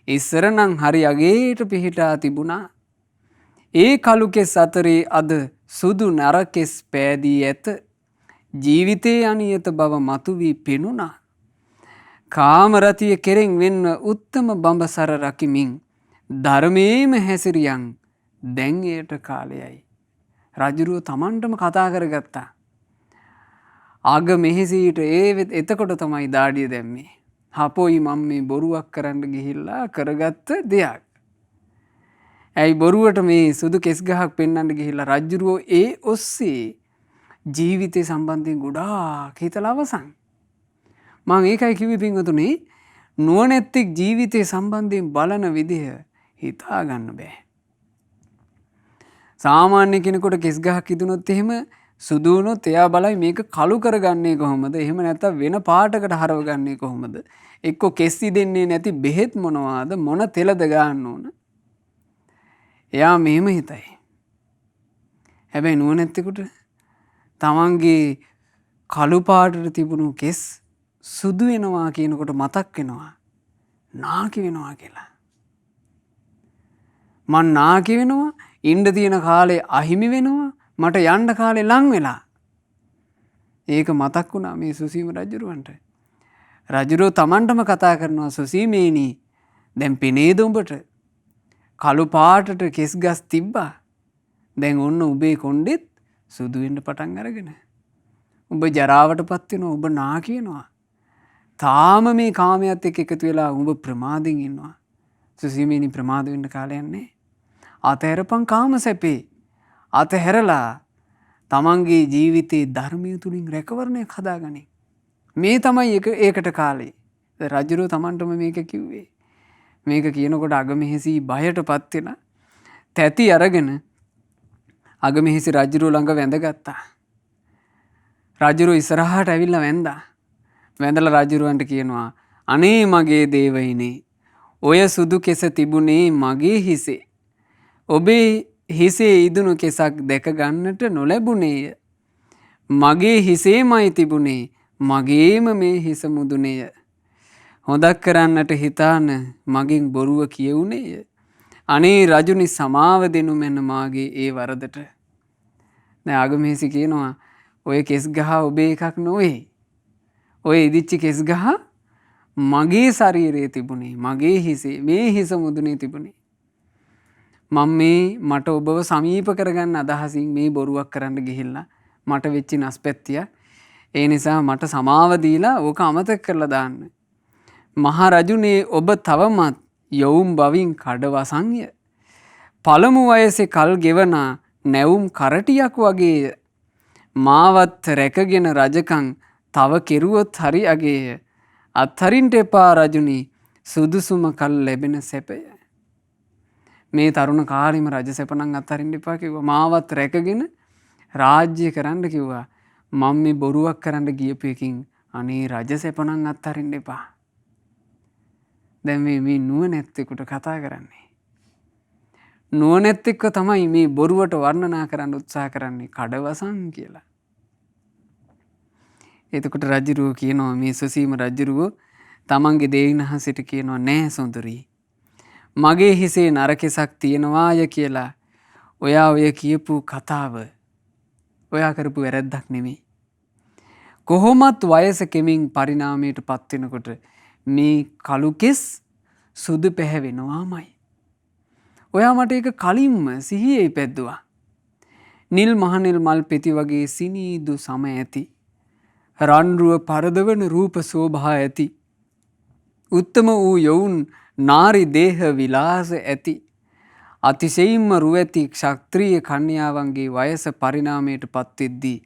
[SPEAKER 1] ඉස්සර නම් හරි අගේට පිහිටා තිබුණා. ඒ කළු කෙස් අතරේ අද සුදු නර කෙස් පෑදී ඇත. ජීවිතේ අනියත බව මතුවී පෙනුණා. කාමරතිය කෙරෙන් වෙන්න උත්තම බඹසර රකිමින් ධර්මයේම හැසිරියන් දැන් එයට කාලයයි. රජුරුව තමන්ටම කතා කරගත්තා. අගමෙහෙසිට එතකොට තමයි දාඩිය දැම්මේ. හපොයි මම මේ බොරුවක් කරන්න ගිහිල්ලා කරගත්ත දෙයක්. ඇයි බොරුවට මේ සුදු කෙස් ගහක් පෙන්වන්න ගිහිල්ලා රජුරුව ඒ ඔස්සේ ජීවිතය සම්බන්ධයෙන් ගොඩාක් හිතලා අවසන්. මම ඒකයි කිව්වේ පින්වතුනි නුවණැත්තෙක් ජීවිතය සම්බන්ධයෙන් බලන විදිහ හිතා ගන්න බෑ. සාමාන්‍ය කෙනෙකුට කෙස් ගහක් ඉදුණොත් එහෙම සුදු වුණොත් එයා බලයි මේක කළු කරගන්නේ කොහොමද? එහෙම නැත්නම් වෙන පාටකට හරවගන්නේ කොහොමද? එක්ක කෙස් ඉදෙන්නේ නැති බෙහෙත් මොනවාද? මොන තෙලද ගන්න ඕන? එයා මෙහෙම හිතයි. හැබැයි නුවණැත්තෙකුට තමන්ගේ කළු පාටට තිබුණු කෙස් සුදු වෙනවා කියනකොට මතක් වෙනවා නාකි වෙනවා කියලා. මං නාකි වෙනවා ඉන්න තියෙන කාලේ අහිමි වෙනවා මට යන්න කාලේ ලං වෙලා. ඒක මතක් වුණා මේ සුසීම රජුරවන්ට. රජුරෝ තමන්ටම කතා කරනවා සුසීමේනි දැන් පෙනේද උඹට කළු පාටට කෙස් ගස් තිබ්බා. දැන් ඔන්න උඹේ කොණ්ඩෙත් සුදු වෙන්න පටන් අරගෙන. උඹ ජරාවටපත් වෙනවා උඹ නාකි වෙනවා. තාම මේ කාමයට එක්ක එකතු වෙලා උඹ ප්‍රමාදෙන් ඉන්නවා. සුසීමේනි ප්‍රමාද වෙන්න කාලයක් නැහැ. අතහැරපන් කාම සැපේ. අතහැරලා තමන්ගේ ජීවිතේ ධර්මය තුලින් රැකවරණයක් හදාගනි. මේ තමයි ඒකට කාලේ. රජුරෝ තමන්ටම මේක කිව්වේ. මේක කියනකොට අගමෙහෙසි බයටපත් වෙලා තැති අරගෙන අගමෙහෙසි රජුරෝ ළඟ වැඳගත්තා. රජුරෝ ඉස්සරහට ඇවිල්ලා වැඳා. වැඳලා රජුරවන්ට කියනවා අනේ මගේ දේවයිනේ ඔය සුදු කෙස තිබුණේ මගේ හිසේ. ඔබේ හිසේ ඉදුණු කෙසක් දැක ගන්නට නොලැබුණේය. මගේ හිසේමයි තිබුණේ මගේම මේ හිස මුදුනේය. හොදක් කරන්නට හිතාන මගෙන් බොරුව කියවුනේය. අනේ රජුනි සමාව දෙනු මැන මාගේ ඒ වරදට. දැන් අගමෙහෙසි කියනවා ඔය කෙස් ගහ ඔබේ එකක් නොවේ. ඔය ඉදිච්ච කෙස් ගහ මගේ ශරීරයේ තිබුණේ, මගේ හිසේ, මේ හිස මුදුනේ තිබුණේ. මම මේ මට ඔබව සමීප කරගන්න අදහසින් මේ බොරුවක් කරන්න ගිහිල්ලා මට වෙච්ච නස්පැත්තිය. ඒ නිසා මට සමාව දීලා ඕක අමතක කරලා දාන්න. මහා රජුනේ ඔබ තවමත් යොවුම් බවින් කඩවසන්ය. පළමු වයසේ කල් ගෙවනා නැවුම් කරටියක් වගේය. මාවත් රැකගෙන රජකම් තව කෙරුවොත් හරි අගේය. අත්හරින්ට එපා රජුනි සුදුසුම කල් ලැබෙන සැපය. මේ තරුණ කාලෙම රජ සැපනම් අත්හරින්න එපා කිව්වා. මාවත් රැකගෙන රාජ්‍ය කරන්න කිව්වා. මම මේ බොරුවක් කරන්න ගියපු එකකින් අනේ රජ සැපනම් අත්හරින්න එපා. දැන් මේ නුවණැත්තෙකුට කතා කරන්නේ. නුවණැත්තෙක්ව තමයි මේ බොරුවට වර්ණනා කරන්න උත්සාහ කරන්නේ කඩවසන් කියලා. එතකොට රජුරුව කියනවා, මේ සුසීම රජුරුව තමන්ගේ දෙවියන්හන්සේට කියනවා, නෑ සොඳුරී, මගේ හිසේ නරකෙසක් තියෙනවාය කියලා ඔයා ඔය කියපු කතාව ඔයා කරපු වැරැද්දක් නෙමෙයි. කොහොමත් වයස කෙමින් පරිණාමයට පත් වෙනකොට මේ කළු කෙස් සුදු පැහැවෙනවාමයි. ඔයා මට ඒක කලින්ම සිහියේ පැද්දුවා. නිල් මහනිල් මල් පෙති වගේ සිනීදු සම ඇති, රන්රුව පරදවන රූප සෝභා ඇති, උත්තම වූ යොවුන් නාරි දේහ විලාස ඇති, අතිශයින්ම රුවැති ක්ෂත්‍රීය කන්‍යාවන්ගේ වයස පරිණාමයට පත්වෙද්දී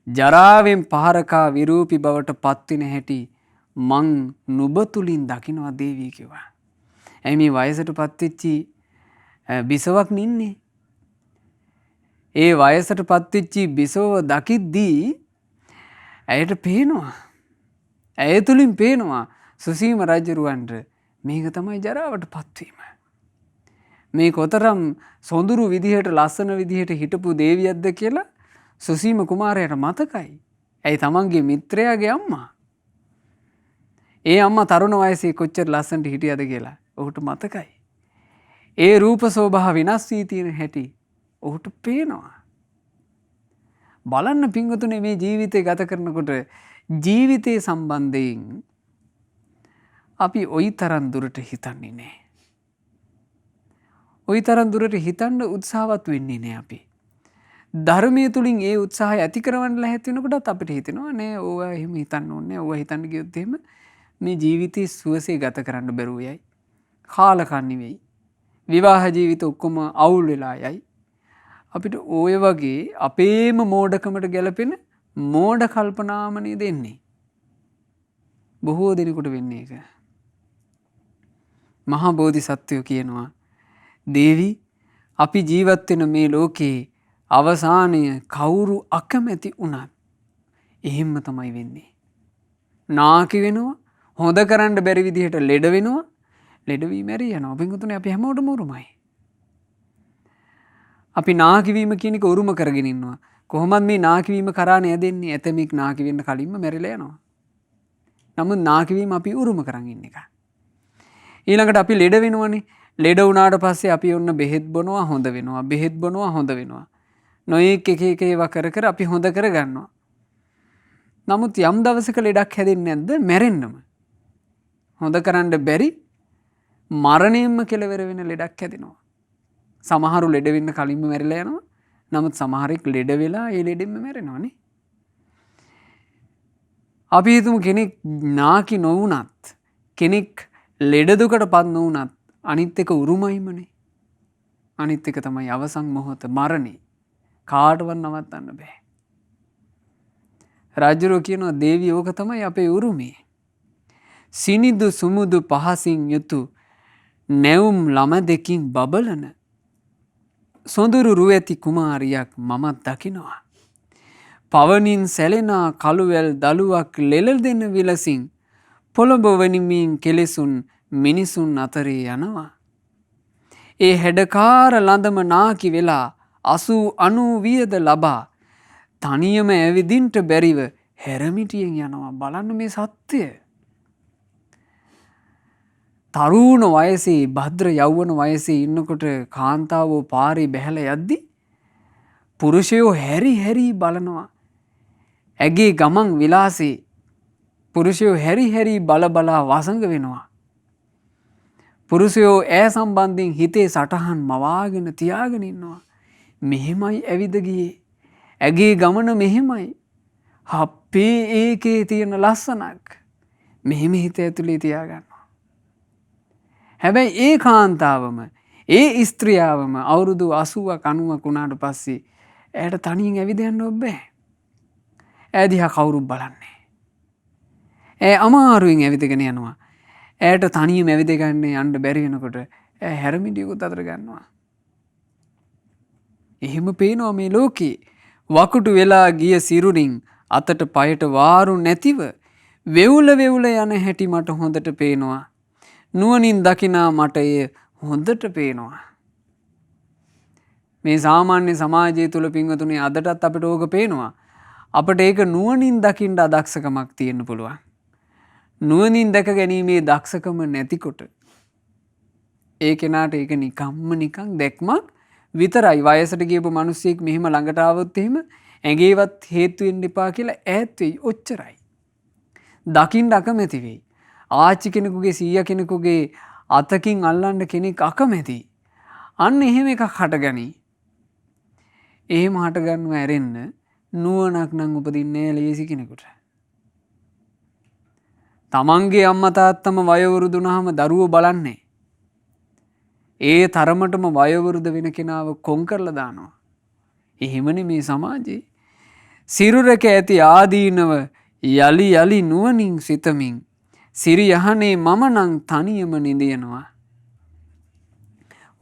[SPEAKER 1] ජරාවෙන් පහරකා විරූපි බවට පත්වෙන හැටි මං නුඹ තුලින් දකිනවා දේවී කිව්වා. ඇයි මේ වයසට පත්වෙච්චි බිසවක් නින්නේ? ඒ වයසට පත්වෙච්චි බිසව දකිද්දී ඇයට පේනවා, ඇය තුලින් පේනවා සුසීම රජුරවන්ට මේක තමයි ජරාවට පත්වීම. මේ කොතරම් සොඳුරු විදිහට ලස්සන විදිහට හිටපු දේවියක්ද කියලා සුසීම කුමාරයාට මතකයි. ඇයි තමන්ගේ මිත්‍රයාගේ අම්මා. ඒ අම්මා තරුණ වයසේ කොච්චර ලස්සනට හිටියද කියලා ඔහුට මතකයි. ඒ රූප සෝභා විනාශ වී තියෙන හැටි ඔහුට පේනවා. බලන්න පින්වතුනි, මේ ජීවිතය ගත කරනකොට ජීවිතයේ සම්බන්ධයෙන් අපි ওই තරම් දුරට හිතන්නේ නැහැ. ওই තරම් දුරට හිතන්න උත්සාහවත් වෙන්නේ නැහැ අපි. ධර්මයේ තුලින් ඒ උත්සාහය ඇති කරවන්න ලැහැත් වෙනකොටත් අපිට හිතෙනවා නෑ ඕවා එහෙම හිතන්න ඕනේ නෑ. ඕවා හිතන්න ගියොත් එහෙම මේ ජීවිතේ සුවසේ ගත කරන්න බැරුව යයි. කාලකන්ණි වෙයි. විවාහ ජීවිත ඔක්කොම අවුල් වෙලා යයි. අපිට ඔය වගේ අපේම මෝඩකමට ගැලපෙන මෝඩ කල්පනාමනේ දෙන්නේ. බොහෝ දෙනෙකුට වෙන්නේ ඒක. මහා බෝධිසත්වයෝ කියනවා, දේවි අපි ජීවත් වෙන මේ ලෝකේ අවසානය කවුරු අකමැති වුණත් එහෙම්ම තමයි වෙන්නේ. නාකි වෙනවා, හොඳ කරන්න බැරි විදිහට ලෙඩ වෙනවා, ලෙඩ වී මැරී යනවා. පින්වතුනි, අපි හැමෝටම උරුමයි. අපි නාකි වීම කියන එක උරුම කරගෙන ඉන්නවා. කොහොමද මේ නාකි වීම කරා නෑදෙන්නේ? ඇතමෙක් නාකි වෙන්න කලින්ම මැරිලා යනවා. නමුත් නාකි වීම අපි උරුම කරන් ඉන්න එක. ඊළඟට අපි ලෙඩ වෙනවනේ. ලෙඩ වුණාට පස්සේ අපි ඔන්න බෙහෙත් බොනවා, හොඳ වෙනවා. බෙහෙත් බොනවා, හොඳ වෙනවා. නොයෙක් එක ඒවා කර කර අපි හොඳ කර ගන්නවා. නමුත් යම් දවසක ලෙඩක් හැදෙන්නේ නැද්ද? මැරෙන්නම. හොඳ කරන්න බැරි මරණයෙන්ම කෙලවර වෙන ලෙඩක් හැදෙනවා. සමහරු ලෙඩ වෙන්න කලින්ම මැරිලා යනවා. නමුත් සමහරෙක් ලෙඩ වෙලා ඒ ලෙඩෙන්ම මැරෙනවානේ. අපි හිතමු කෙනෙක් නාකි නොවුනත්, කෙනෙක් ලෙඩ දුකට පත් නොවුනත් අනිත් එක උරුමයිමනේ. අනිත් එක තමයි අවසන් මොහොත, මරණේ. කාටවත් නවත්තන්න බෑ. රාජ්‍යරෝ කියනවා, දේවී ඕක තමයි අපේ උරුමේ. සිනිදු සුමුදු පහසින් යුතු නැවුම් ළම දෙකින් බබලන සොඳුරු රුවැති කුමාරියක් මමත් දකිනවා. පවනින් සැලෙනා කළුවැල් දළුවක් ලෙල දෙන විලසින් පොළඹවනිමින් කෙලෙසුන් මිනිසුන් අතරේ යනවා. ඒ හැඩකාර ළඳම නාකි වෙලා 80-90 වියද ලබා තනියම ඇවිදින්ට බැරිව හැරමිටියෙන් යනවා. බලන්න මේ සත්‍යය. තරුණ වයසේ, භද්‍ර යෞවන වයසේ ඉන්නකොට කාන්තාවෝ පාරේ බැහැලා යද්දි පුරුෂයෝ හැරි හැරි බලනවා. ඇගේ ගමන් විලාසේ පුරුෂයෝ හැරි හැරි බල බලා වසඟ වෙනවා. පුරුෂයෝ ඈ සම්බන්ධයෙන් හිතේ සටහන් මවාගෙන තියාගෙන ඉන්නවා. මෙහෙමයි ඇවිද ගියේ. ඇගේ ගමන මෙහෙමයි. හප්පේ ඒකේ තියෙන ලස්සනක්. මෙහෙම හිත ඇතුලේ තියාගන්නවා. හැබැයි ඒ කාන්තාවම ඒ ස්ත්‍රියාවම අවුරුදු 80ක් 90ක් වුණාට පස්සේ ඇයට තනියෙන් ඇවිද යන්න බෑ. ඈ දිහා කවුරුත් බලන්නේ. ඇය අමාරුවෙන් ඇවිදගෙන යනවා. ඇයට තනියම ඇවිද ගන්න යන්න බැරි වෙනකොට ඇය හැරමිටියකුත් අතර ගන්නවා. එහෙම පේනවා මේ ලෝකේ. වකුටු වෙලා ගිය සිරුරින් අතට පයට වාරු නැතිව වෙවුල වෙවුල යන හැටි මට හොඳට පේනවා. නුවණින් දකිනා මට එය හොඳට පේනවා. මේ සාමාන්‍ය සමාජය තුළ පින්වතුනි අදටත් අපිට ඕක පේනවා. අපට ඒක නුවණින් දකින්න අදක්ෂකමක් තියෙන්න පුළුවන්. නුවණින් දැක ගැනීමේ දක්ෂකම නැතිකොට ඒ කෙනාට ඒක නිකන් දැක්මක් විතරයි. වයසට ගියපු මිනිස්සෙක් මෙහෙම ළඟට ආවොත් එහෙම ඇඟේවත් හේතු වෙන්න එපා කියලා ඈත් වෙයි. ඔච්චරයි. දකින්න අකමැති වෙයි. ආච්චි කෙනෙකුගේ සීයා කෙනෙකුගේ අතකින් අල්ලන්න කෙනෙක් අකමැති. අන්න එහෙම එකක් හටගනි. එහෙම හටගන්නව ඇරෙන්න නුවණක් නම් උපදින්නේ නැහැ ලේසි කෙනෙකුට. තමන්ගේ අම්මා තාත්තම වයෝවෘද්ධ වුණාම දරුවෝ බලන්නේ. ඒ තරමටම වයෝවෘද්ධ වෙන කෙනාව කොන් කරලා දානවා. එහෙමනේ මේ සමාජේ. සිරුරක ඇති ආදීනව යලි යලි නුවණින් සිතමින් සිරි යහනේ මම නම් තනියම නිදිනවා.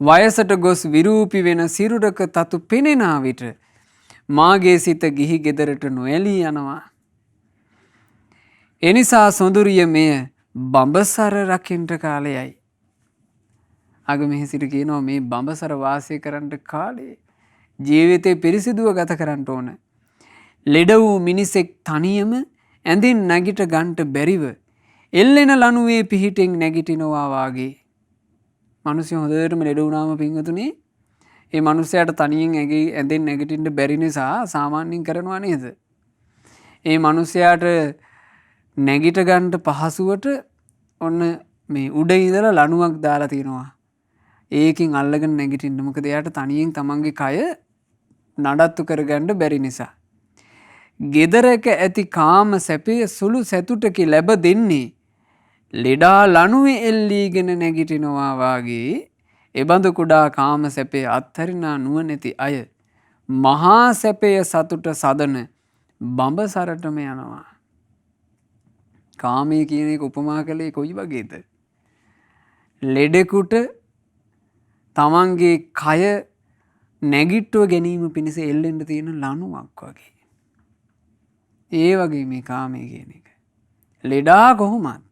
[SPEAKER 1] වයසට ගොස් විරූපි වෙන සිරුරක තතු පෙනෙනා විට මාගේ සිත ගිහි ගෙදරට නොඇලී යනවා. එනිසා සොඳුරිය මෙය බඹසර රකින්ට කාලයයි. අග මෙහි සිට කියනවා මේ බඹසර වාසය කරන්න කාලේ ජීවිතේ පිරිසිදුව ගත කරන්න ඕන. ලෙඩ වූ මිනිසෙක් තනියම ඇඳින් නැගිට ගන්නට බැරිව එල්ලෙන ලණුවේ පිහිටෙන් නැගිටිනවා වාගේ. මිනිස්සු හොඳටම ලෙඩ වුණාම පින්වතුනි ඒ මිනිසයාට තනියෙන් ඇඳෙන් නැගිටින්න බැරි නිසා සාමාන්‍යයෙන් කරනවා නේද? ඒ මිනිසයාට නැගිට ගන්නට පහසුවට ඔන්න මේ උඩ ඉඳලා ලණුවක් දාලා තිනවා. ඒකෙන් අල්ලගෙන නැගිටින්න. මොකද එයාට තනියෙන් තමන්ගේ කය නඩත්තු කරගන්න බැරි නිසා. ගෙදරක ඇති කාම සැපේ සුළු සැතුටකි ලැබ දෙන්නේ ලෙඩා ලණුවේ එල්ලීගෙන නැගිටිනවා වාගේ. එබඳු කුඩා කාම සැපේ අත්හරිනා නුවණැති අය මහා සැපය සතුට සදන බඹසරටම යනවා. කාමයේ කියන එක උපමා කළේ කොයි වගේද? ලෙඩෙකුට තමන්ගේ කය නැගිට්ටුව ගැනීම පිණිස එල්ලෙන්න තියෙන ලණුවක් වගේ. ඒ වගේ මේ කාමයේ කියන එක. ලෙඩා කොහොමද?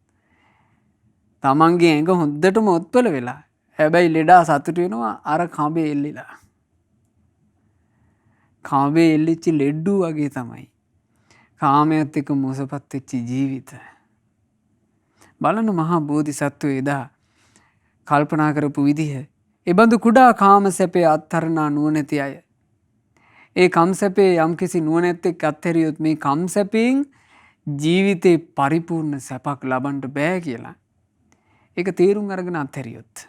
[SPEAKER 1] තමන්ගේ ඇඟ හොද්දටම ඔත්පල වෙලා. හැබැයි ලෙඩා සතුට වෙනවා අර කඹේ එල්ලිලා. කඹේ එල්ලිච්ච ලෙඩ්ඩු වගේ තමයි කාමයට එක්ක මොසපත් වෙච්ච ජීවිත. බලන්න මහා බෝධිසත්වෝ එදා කල්පනා කරපු විදිහ. එබඳු කුඩා කාම සැපේ අත්හරනා නුවණැති අය. ඒ කම් සැපේ යම්කිසි නුවණැත්තෙක් අත්හැරියොත් මේ කම් සැපෙන් ජීවිතේ පරිපූර්ණ සැපක් ලබන්න බෑ කියලා. ඒක තේරුම් අරගෙන අත්හැරියොත්.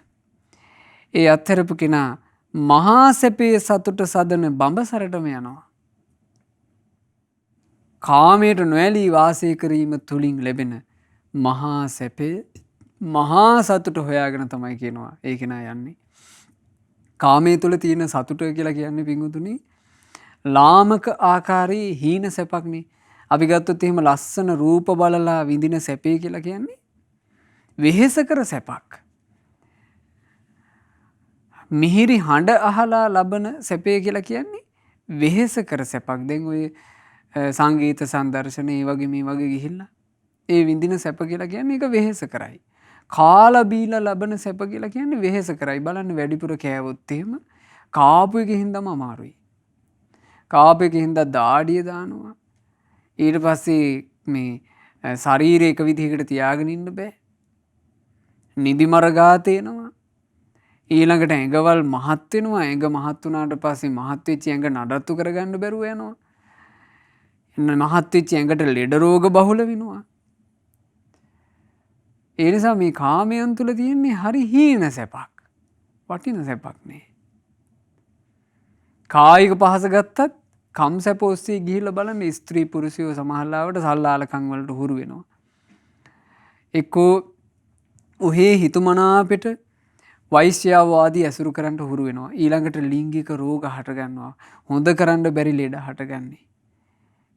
[SPEAKER 1] ඒ අත්හැරපු කෙනා මහා සැපේ සතුට සදන බඹසරටම යනවා. කාමයට නොඇලී වාසය කිරීම තුලින් ලැබෙන මහා සැපේ මහා සතුට හොයාගෙන තමයි කියනවා ඒ කෙනා යන්නේ. කාමයේ තුල තියෙන සතුට කියලා කියන්නේ පිංගුතුනි ලාමක ආකාරයේ හීන සැපක්නේ. අපි ගත්තොත් එහෙම ලස්සන රූප බලලා විඳින සැපේ කියලා කියන්නේ වෙහෙසකර සැපක්. මිහිරි හඬ අහලා ලබන සැපේ කියලා කියන්නේ වෙහෙසකර සැපක්. දැන් ඔය සංගීත සංදර්ශන ඒ වගේ මේ වගේ ගිහිල්ලා ඒ විඳින සැප කියලා කියන්නේ ඒක වෙහෙස කරයි. කාලා බීලා ලබන සැප කියලා කියන්නේ වෙහෙස කරයි. බලන්න වැඩිපුර කෑවොත් එහෙම කාපු එකකින් හින්දාම අමාරුයි. කාපු එකකින් හින්දා දාඩිය දානවා. ඊට පස්සේ මේ ශරීරය එක විදිහකට තියාගෙන ඉන්න බෑ. නිදිමර ගාතේනවා. ඊළඟට ඇඟවල් මහත් වෙනවා. ඇඟ මහත් වුණාට පස්සේ මහත් වෙච්ච ඇඟ නඩත්තු කරගන්න බැරුව යනවා. මහත් වෙච්ච ඇඟට ලෙඩ රෝග බහුල වෙනවා. ඒ නිසා මේ කාමයන් තුල තියෙන්නේ හරි හීන සැපක්. වටින සැපක් නේ. කායික පහස ගත්තත් කම් සැප ඔස්සේ ගිහිල්ලා බලන්න ස්ත්‍රී පුරුෂයෝ සමහරලාවට සල්ලාලකම් වලට හුරු වෙනවා. එක්කෝ ඔහේ හිතුමනාපෙට වෛශ්‍යාවාදී ඇසුරු කරන්න හුරු වෙනවා. ඊළඟට ලිංගික රෝග හටගන්නවා. හොඳ කරන්න බැරි ලෙඩ හටගන්නේ.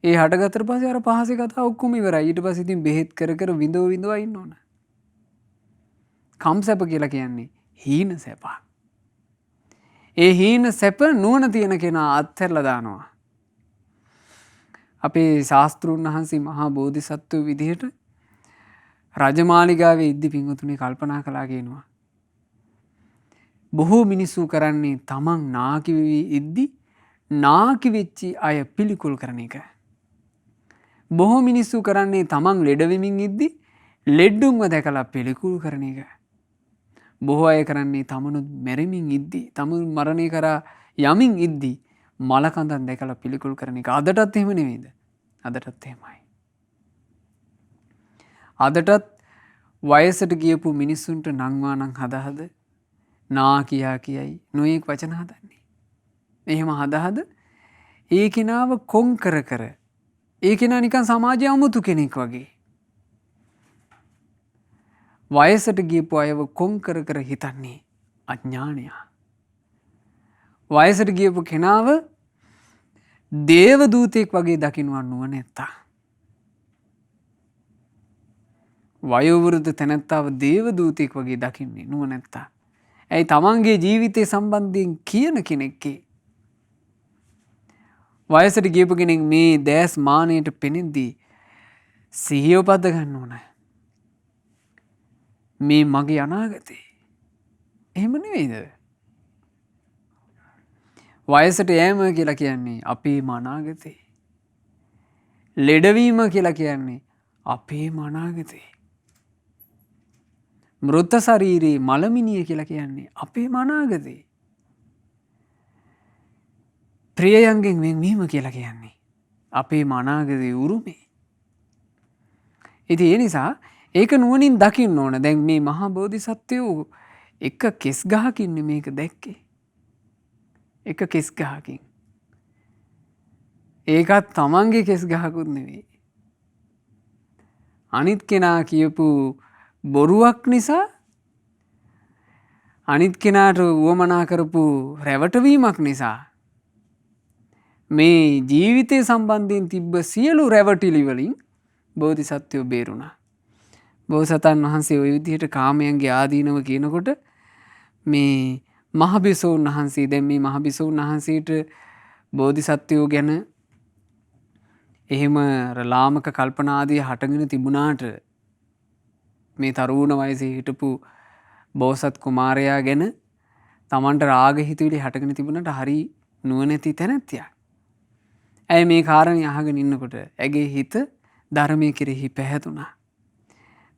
[SPEAKER 1] ඒ හටගත්තට පස්සේ අර පහසේ කතාව ඔක්කොම ඉවරයි. ඊට පස්සේ ඉතින් බෙහෙත් කර කර විඳව ඉන්න ඕන. කම් සැප කියලා කියන්නේ හීන සැප. ඒ හීන සැප නුවණ තියෙන කෙනා අත්හැරලා දානවා. අපේ ශාස්ත්‍රූන් වහන්සේ මහා බෝධිසත්ව විදිහට රජමාලිගාවේ ඉද්දි පින්වතුනි කල්පනා කළා කියනවා. බොහෝ මිනිස්සු කරන්නේ තමන් නාකි වෙවි ඉද්දි නාකි වෙච්චි අය පිළිකුල් කරන එක. බොහෝ මිනිස්සු කරන්නේ තමන් ලෙඩ වෙමින් ඉද්දි ලෙඩුන්ව දැකලා පිළිකුල් කරන එක. බොහෝ අය කරන්නේ තමනුත් මැරෙමින් ඉද්දි තමුන් මරණය කරා යමින් ඉද්දි මලකඳන් දැකලා පිළිකුල් කරන එක. අදටත් එහෙම නෙවෙයිද? අදටත් එහෙමයි. අදටත් වයසට ගියපු මිනිස්සුන්ට නංවා නම් හදහද නා කියා කියයි නොයෙක් වචන හදන්නේ. එහෙම හදහද ඒ කෙනාව කොන් කර කර ඒ කෙනා නිකන් සමාජයේ අමුතු කෙනෙක් වගේ. වයසට ගියපු අයව කොන් කර කර හිතන්නේ අඥානය. වයසට ගියපු කෙනාව දේව දූතෙක් වගේ දකින්නවා නුවණැත්තා. වයෝවෘද්ධ තැනැත්තාව දේව දූතෙක් වගේ දකින්නේ නුවණැත්තා. ඇයි තමන්ගේ ජීවිතය සම්බන්ධයෙන් කියන කෙනෙක්ගේ. වයසට ගියපු කෙනෙක් මේ දැස් මානයට පෙනෙද්දී සිහිය උපද්ද ගන්න ඕන. මේ මගේ අනාගතේ. එහෙම නෙවෙයිද? වයසට යෑම කියලා කියන්නේ අපේම අනාගතේ. ලෙඩවීම කියලා කියන්නේ අපේම අනාගතේ. මෘත ශරීරේ මලමිනිය කියලා කියන්නේ අපේම අනාගතේ. ප්‍රියයන්ගෙන් වෙන්වීම කියලා කියන්නේ අපේම අනාගතේ උරුමේ. ඉතින් ඒ නිසා ඒක නුවණින් දකින්න ඕන. දැන් මේ මහා බෝධිසත්වයෝ එක කෙස් ගහකින් මේක දැක්කේ. එක කෙස් ගහකින්. ඒකත් තමන්ගේ කෙස් ගහකුත් නෙවෙයි. අනිත් කෙනා කියපු බොරුවක් නිසා අනිත් කෙනාට උවමනා කරපු රැවටවීමක් නිසා මේ ජීවිතය සම්බන්ධයෙන් තිබ්බ සියලු රැවටිලි වලින් බෝධිසත්වයෝ බේරුණා. බෝසතාණන් වහන්සේ ওই විදිහට කාමයන්ගේ ආදීනව කියනකොට මේ මහබිසෝන් වහන්සේ දැන් මේ මහබිසෝන් වහන්සේට බෝධිසත්වයෝ ගැන එහෙම ලාමක කල්පනා ආදී හටගෙන තිබුණාට මේ තරුණ වයසේ හිටපු බෝසත් කුමාරයා ගැන තමන්ට රාග හිතුවිලි හටගෙන තිබුණාට හරි නුවණැති තැනැත්තියක්. ඇයි මේ කාරණේ අහගෙන ඉන්නකොට ඇගේ හිත ධර්මයේ කෙරෙහි පැහැදුනා.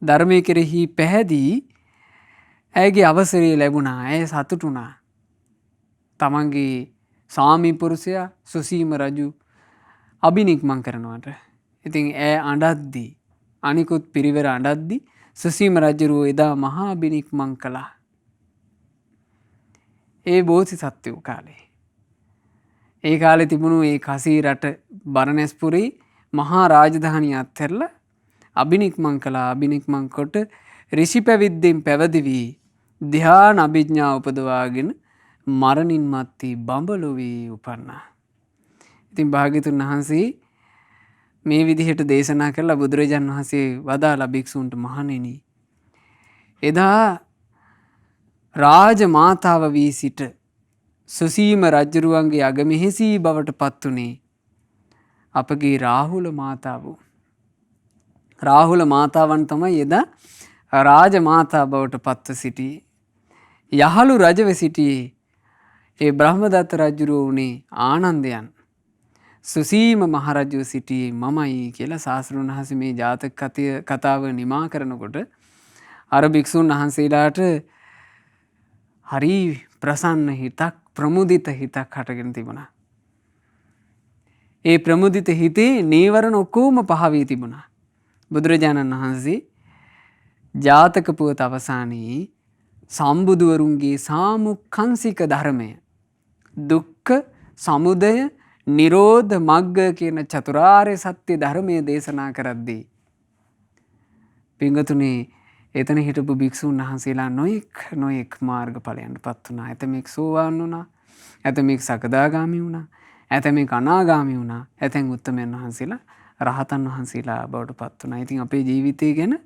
[SPEAKER 1] ධර්මයේ කෙරෙහි පැහැදී ඇයගේ අවසරය ලැබුණා. ඇය සතුටු වුණා. තමන්ගේ ස්වාමි පුරුෂයා සුසීම රජු අබිනික්මන් කරනවට. ඉතින් ඇය අඬද්දී අනිකුත් පිරිවර අඬද්දී සුසීම රජුරුව එදා මහා අබිනික්මන් කළා. ඒ බෝධිසත්වයෝ කාලේ. ඒ කාලේ තිබුණු ඒ කසී රට බරණැස්පුරේ මහා රාජධානිය අත්හැරලා අබිනික්මන් කළා. අබිනික්මන් කොට ඍෂි පැවිද්දෙන් පැවිදි වී ධ්‍යාන අභිඥා උපදවාගෙන මරණින් මත්තේ බඹලොවේ උපන්නා. ඉතින් භාග්‍යතුන් වහන්සේ මේ විදිහට දේශනා කළා. බුදුරජාන් වහන්සේ වදාලා භික්ෂූන්ට මහණෙනි එදා රාජ මාතාව වී සිට සුසීම රජුරුවන්ගේ අගමෙහෙසී බවට පත්ුනේ අපගේ රාහුල මාතාව. රාහුල මාතාවන් තමයි එදා රාජ මාතා බවට පත්ව සිටියේ. යහළු රජව සිටියේ ඒ බ්‍රහ්මදත්ත රජුරුව වුණේ ආනන්දයන්. සුසීම මහරජු සිටියේ මමයි කියලා ශාස්ත්‍රඥ වහන්සේ මේ ජාතක කතාව නිමා කරනකොට අර භික්ෂුන් වහන්සේලාට හරි ප්‍රසන්න හිතක් ප්‍රමුදිත හිතක් හටගෙන තිබුණා. ඒ ප්‍රමුදිත හිතේ නීවරණ ඔක්කොම පහ වී තිබුණා. බුදුරජාණන් වහන්සේ ජාතක පුවත අවසානයේ සම්බුදුවරුන්ගේ සාමුක්ඛංසික ධර්මය දුක්ඛ සමුදය නිරෝධ මග්ග කියන චතුරාර්ය සත්‍ය ධර්මය දේශනා කරද්දී පිංගතුනේ එතන හිටපු භික්ෂුන් වහන්සේලා නොයෙක් මාර්ගඵලයන්ට පත් වුණා. ඇතමෙක් සෝවාන් වුණා. ඇතමෙක් සකදාගාමි වුණා. ඇතමෙක් අනාගාමි වුණා. ඇතැම් උත්තමයන් වහන්සේලා රහතන් වහන්සේලා බවට පත් වුණා. ඉතින් අපේ ජීවිතය ගැන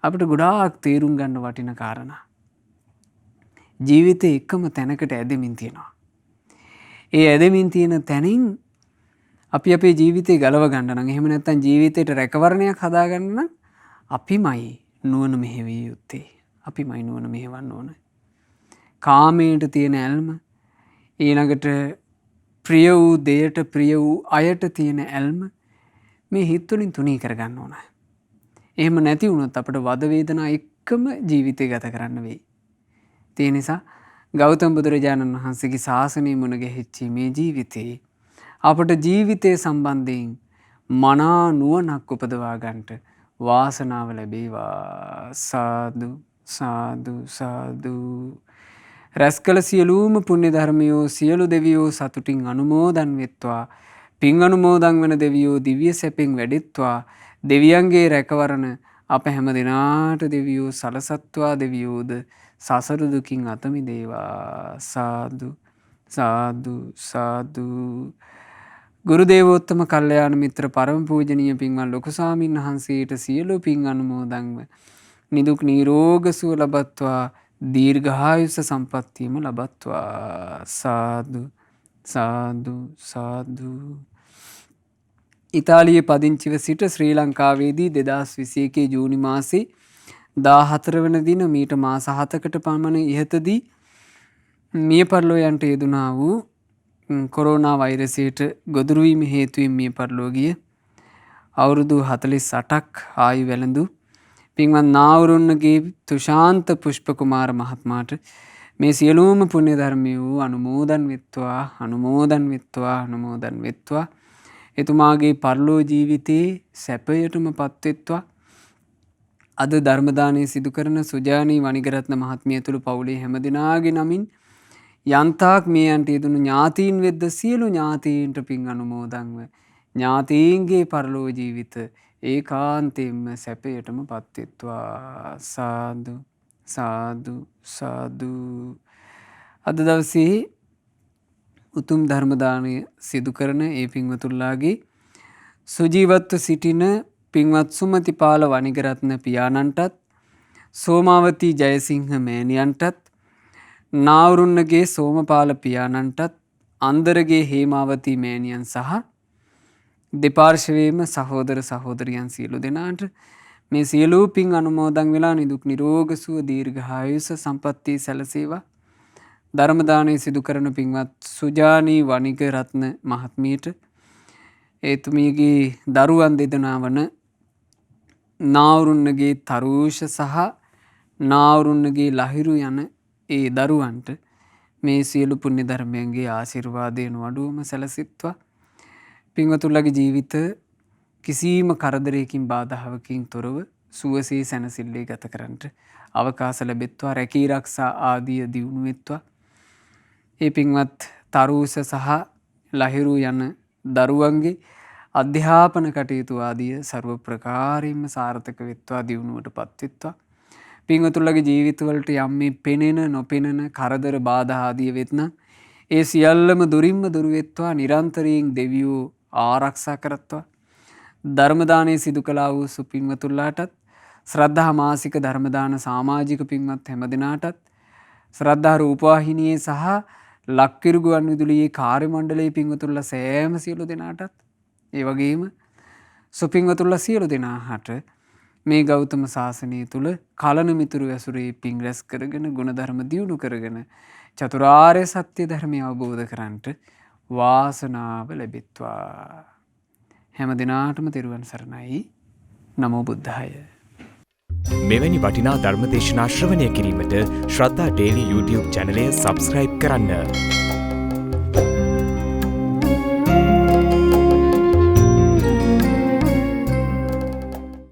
[SPEAKER 1] අපිට ගොඩාක් තේරුම් ගන්න වටින කාරණා. ජීවිතේ එකම තැනකට ඇදෙමින් තියෙනවා. ඒ ඇදෙමින් තියෙන තැනින් අපි අපේ ජීවිතේ ගලව ගන්න නම් එහෙම නැත්නම් ජීවිතේට රැකවරණයක් හදාගන්න නම් අපිමයි නුවණ මෙහෙවිය යුත්තේ. අපිමයි නුවණ මෙහෙවන්න ඕන. කාමයට තියෙන ඇල්ම ඊළඟට ප්‍රිය වූ දෙයට ප්‍රිය වූ අයට තියෙන ඇල්ම මේ හිත වලින් තුනී කරගන්න ඕන. එහෙම නැති වුණොත් අපිට වද වේදනා එක්කම ජීවිතය ගත කරන්න වෙයි. ඒ නිසා ගෞතම බුදුරජාණන් වහන්සේගේ ශාසනය මුණ ගැහිච්ච මේ ජීවිතේ අපට ජීවිතය සම්බන්ධයෙන් මනා නුවණක් උපදවා ගන්නට වාසනාව ලැබේවා. සාදු සාදු සාදු. රැස් කළ සියලුම පුණ්‍ය ධර්මයෝ සියලු දෙවියෝ සතුටින් අනුමෝදන් වෙත්වා. පින් අනුමෝදන් වන දෙවියෝ දිව්‍ය සැපෙන් වැඩෙත්වා. දෙවියන්ගේ රැකවරණ අප හැම දිනාට දෙවියෝ සලසත්වා. දෙවියෝද සසර දුකින් අත මිදේවා. සාදු සාදු සාදු. ගුරු දේවෝත්තම කල්යාණ මිත්‍ර පරම පූජනීය පින්වත් ලොකු ස්වාමීන් වහන්සේට සියලු පින් අනුමෝදන්ව නිදුක් නිරෝග සුව ලබත්වා. දීර්ඝායුෂ සම්පන්නියම ලබත්වා. සාදු සාදු සාදු. ඉතාලියේ පදිංචිව සිට ශ්‍රී ලංකාවේදී 2021 ජූනි මාසේ 14 වන දින මීට මාස 7කට පමණ ඉහතදී මිය පරලෝ යන්ට යෙදුනා වූ කොරෝනා වෛරසයට ගොදුරු වීම හේතුවෙන් මිය පරලෝ ගිය අවුරුදු 48ක් ආයු වැළඳු පින්වත් නාවුරුන්නගේ තුෂාන්ත පුෂ්ප කුමාර මහත්මයාට මේ සියලුම පුණ්‍ය ධර්මය වූ අනුමෝදන් වෙත්වා. අනුමෝදන් වෙත්වා. අනුමෝදන් වෙත්වා. එතුමාගේ පරලෝ ජීවිතයේ සැපයටම පත්වෙත්වා. අද ධර්ම දානය සිදු කරන සුජානී වනිගරත්න මහත්මිය ඇතුළු පවුලේ හැම දිනාගේ නමින් යන්තාක් මේ යන්ට යෙදුණු ඥාතීන් වෙද්ද සියලු ඥාතීන්ට පින් අනුමෝදන්ව ඥාතීන්ගේ පරලෝ ජීවිත ඒකාන්තයෙන්ම සැපයටම පත්වෙත්වා. සාදු සාදු සාදු. අද දවසේ උතුම් ධර්ම දානය සිදු කරන ඒ පින්වතුන්ලාගේ සුජීවත්ව සිටින පින්වත් සුමතිපාල වනිගරත්න පියාණන්ටත් සෝමාවතී ජයසිංහ මෑණියන්ටත් නාවුරුන්නගේ සෝමපාල පියාණන්ටත් අන්දරගේ හේමාවතී මෑණියන් සහ දෙපාර්ශවයේම සහෝදර සහෝදරියන් සියලු දෙනාට මේ සියලු පින් අනුමෝදන් වෙලා නිදුක් නිරෝග සුව දීර්ඝායුෂ සම්පන්නිය සැලසේවා. ධර්ම දානය සිදු කරන පින්වත් සුජානී වනිගරත්න මහත්මියට එතුමියගේ දරුවන් දෙදෙනා වන නාවුරුන්නගේ තරුෂ සහ නාවුරුන්නගේ ලහිරු යන ඒ දරුවන්ට මේ සියලු පුණ්‍ය ධර්මයන්ගේ ආශිර්වාදයෙන් වඩුවම සැලසෙත්වා. පින්වතුන්ලගේ ජීවිත කිසිම කරදරයකින් බාධාවකින් තොරව සුවසේ සැනසෙල්ලේ ගත කරන්නට අවකාශ ලැබෙත්වා. රැකී ආරක්ෂා ආදිය දියුණු වෙත්වා. ඒ පින්වත් තරුෂ සහ ලහිරු යන දරුවන්ගේ අධ්‍යාපන කටයුතු ආදිය ਸਰව ප්‍රකාරයෙන්ම සාර්ථක වෙත්වා. දියුණුවට පත්වෙත්වා. පින්වතුන්ලගේ ජීවිතවලට යම් මේ පෙනෙන නොපෙනෙන කරදර බාධා ආදිය වෙත්නම් ඒ සියල්ලම දුරින්ම දුරු වෙත්වා. නිරන්තරයෙන් දෙවියෝ ආරක්ෂා කරත්වා. ධර්ම දානය සිදු කළා වූ සුපින්වතුන්ලාටත් ශ්‍රද්ධා මාසික ධර්ම දාන සමාජික පින්වත් හැමදෙනාටත් ශ්‍රද්ධා රූපවාහිනියේ සහ ලක්කිරු ගුවන් විදුලියේ කාර්ය මණ්ඩලයේ පින්වතුන්ලා සෑම සියලු දෙනාටත් ඒ වගේම සුපින්වතුන්ලා සියලු දෙනාට මේ ගෞතම සාසනය තුල කලන මිතුරු ඇසුරේ පින් රැස් කරගෙන ගුණධර්ම දියුණු කරගෙන චතුරාර්ය සත්‍ය ධර්මය අවබෝධ කරන්ට වාසනාව ලැබෙත්වා. හැම දිනාටම තෙරුවන් සරණයි. නමෝ බුද්ධාය.
[SPEAKER 2] මෙවැනි වටිනා ධර්ම දේශනා ශ්‍රවණය කිරීමට ශ්‍රද්ධා ඩේලි YouTube චැනලය සබ්ස්ක්‍රයිබ් කරන්න.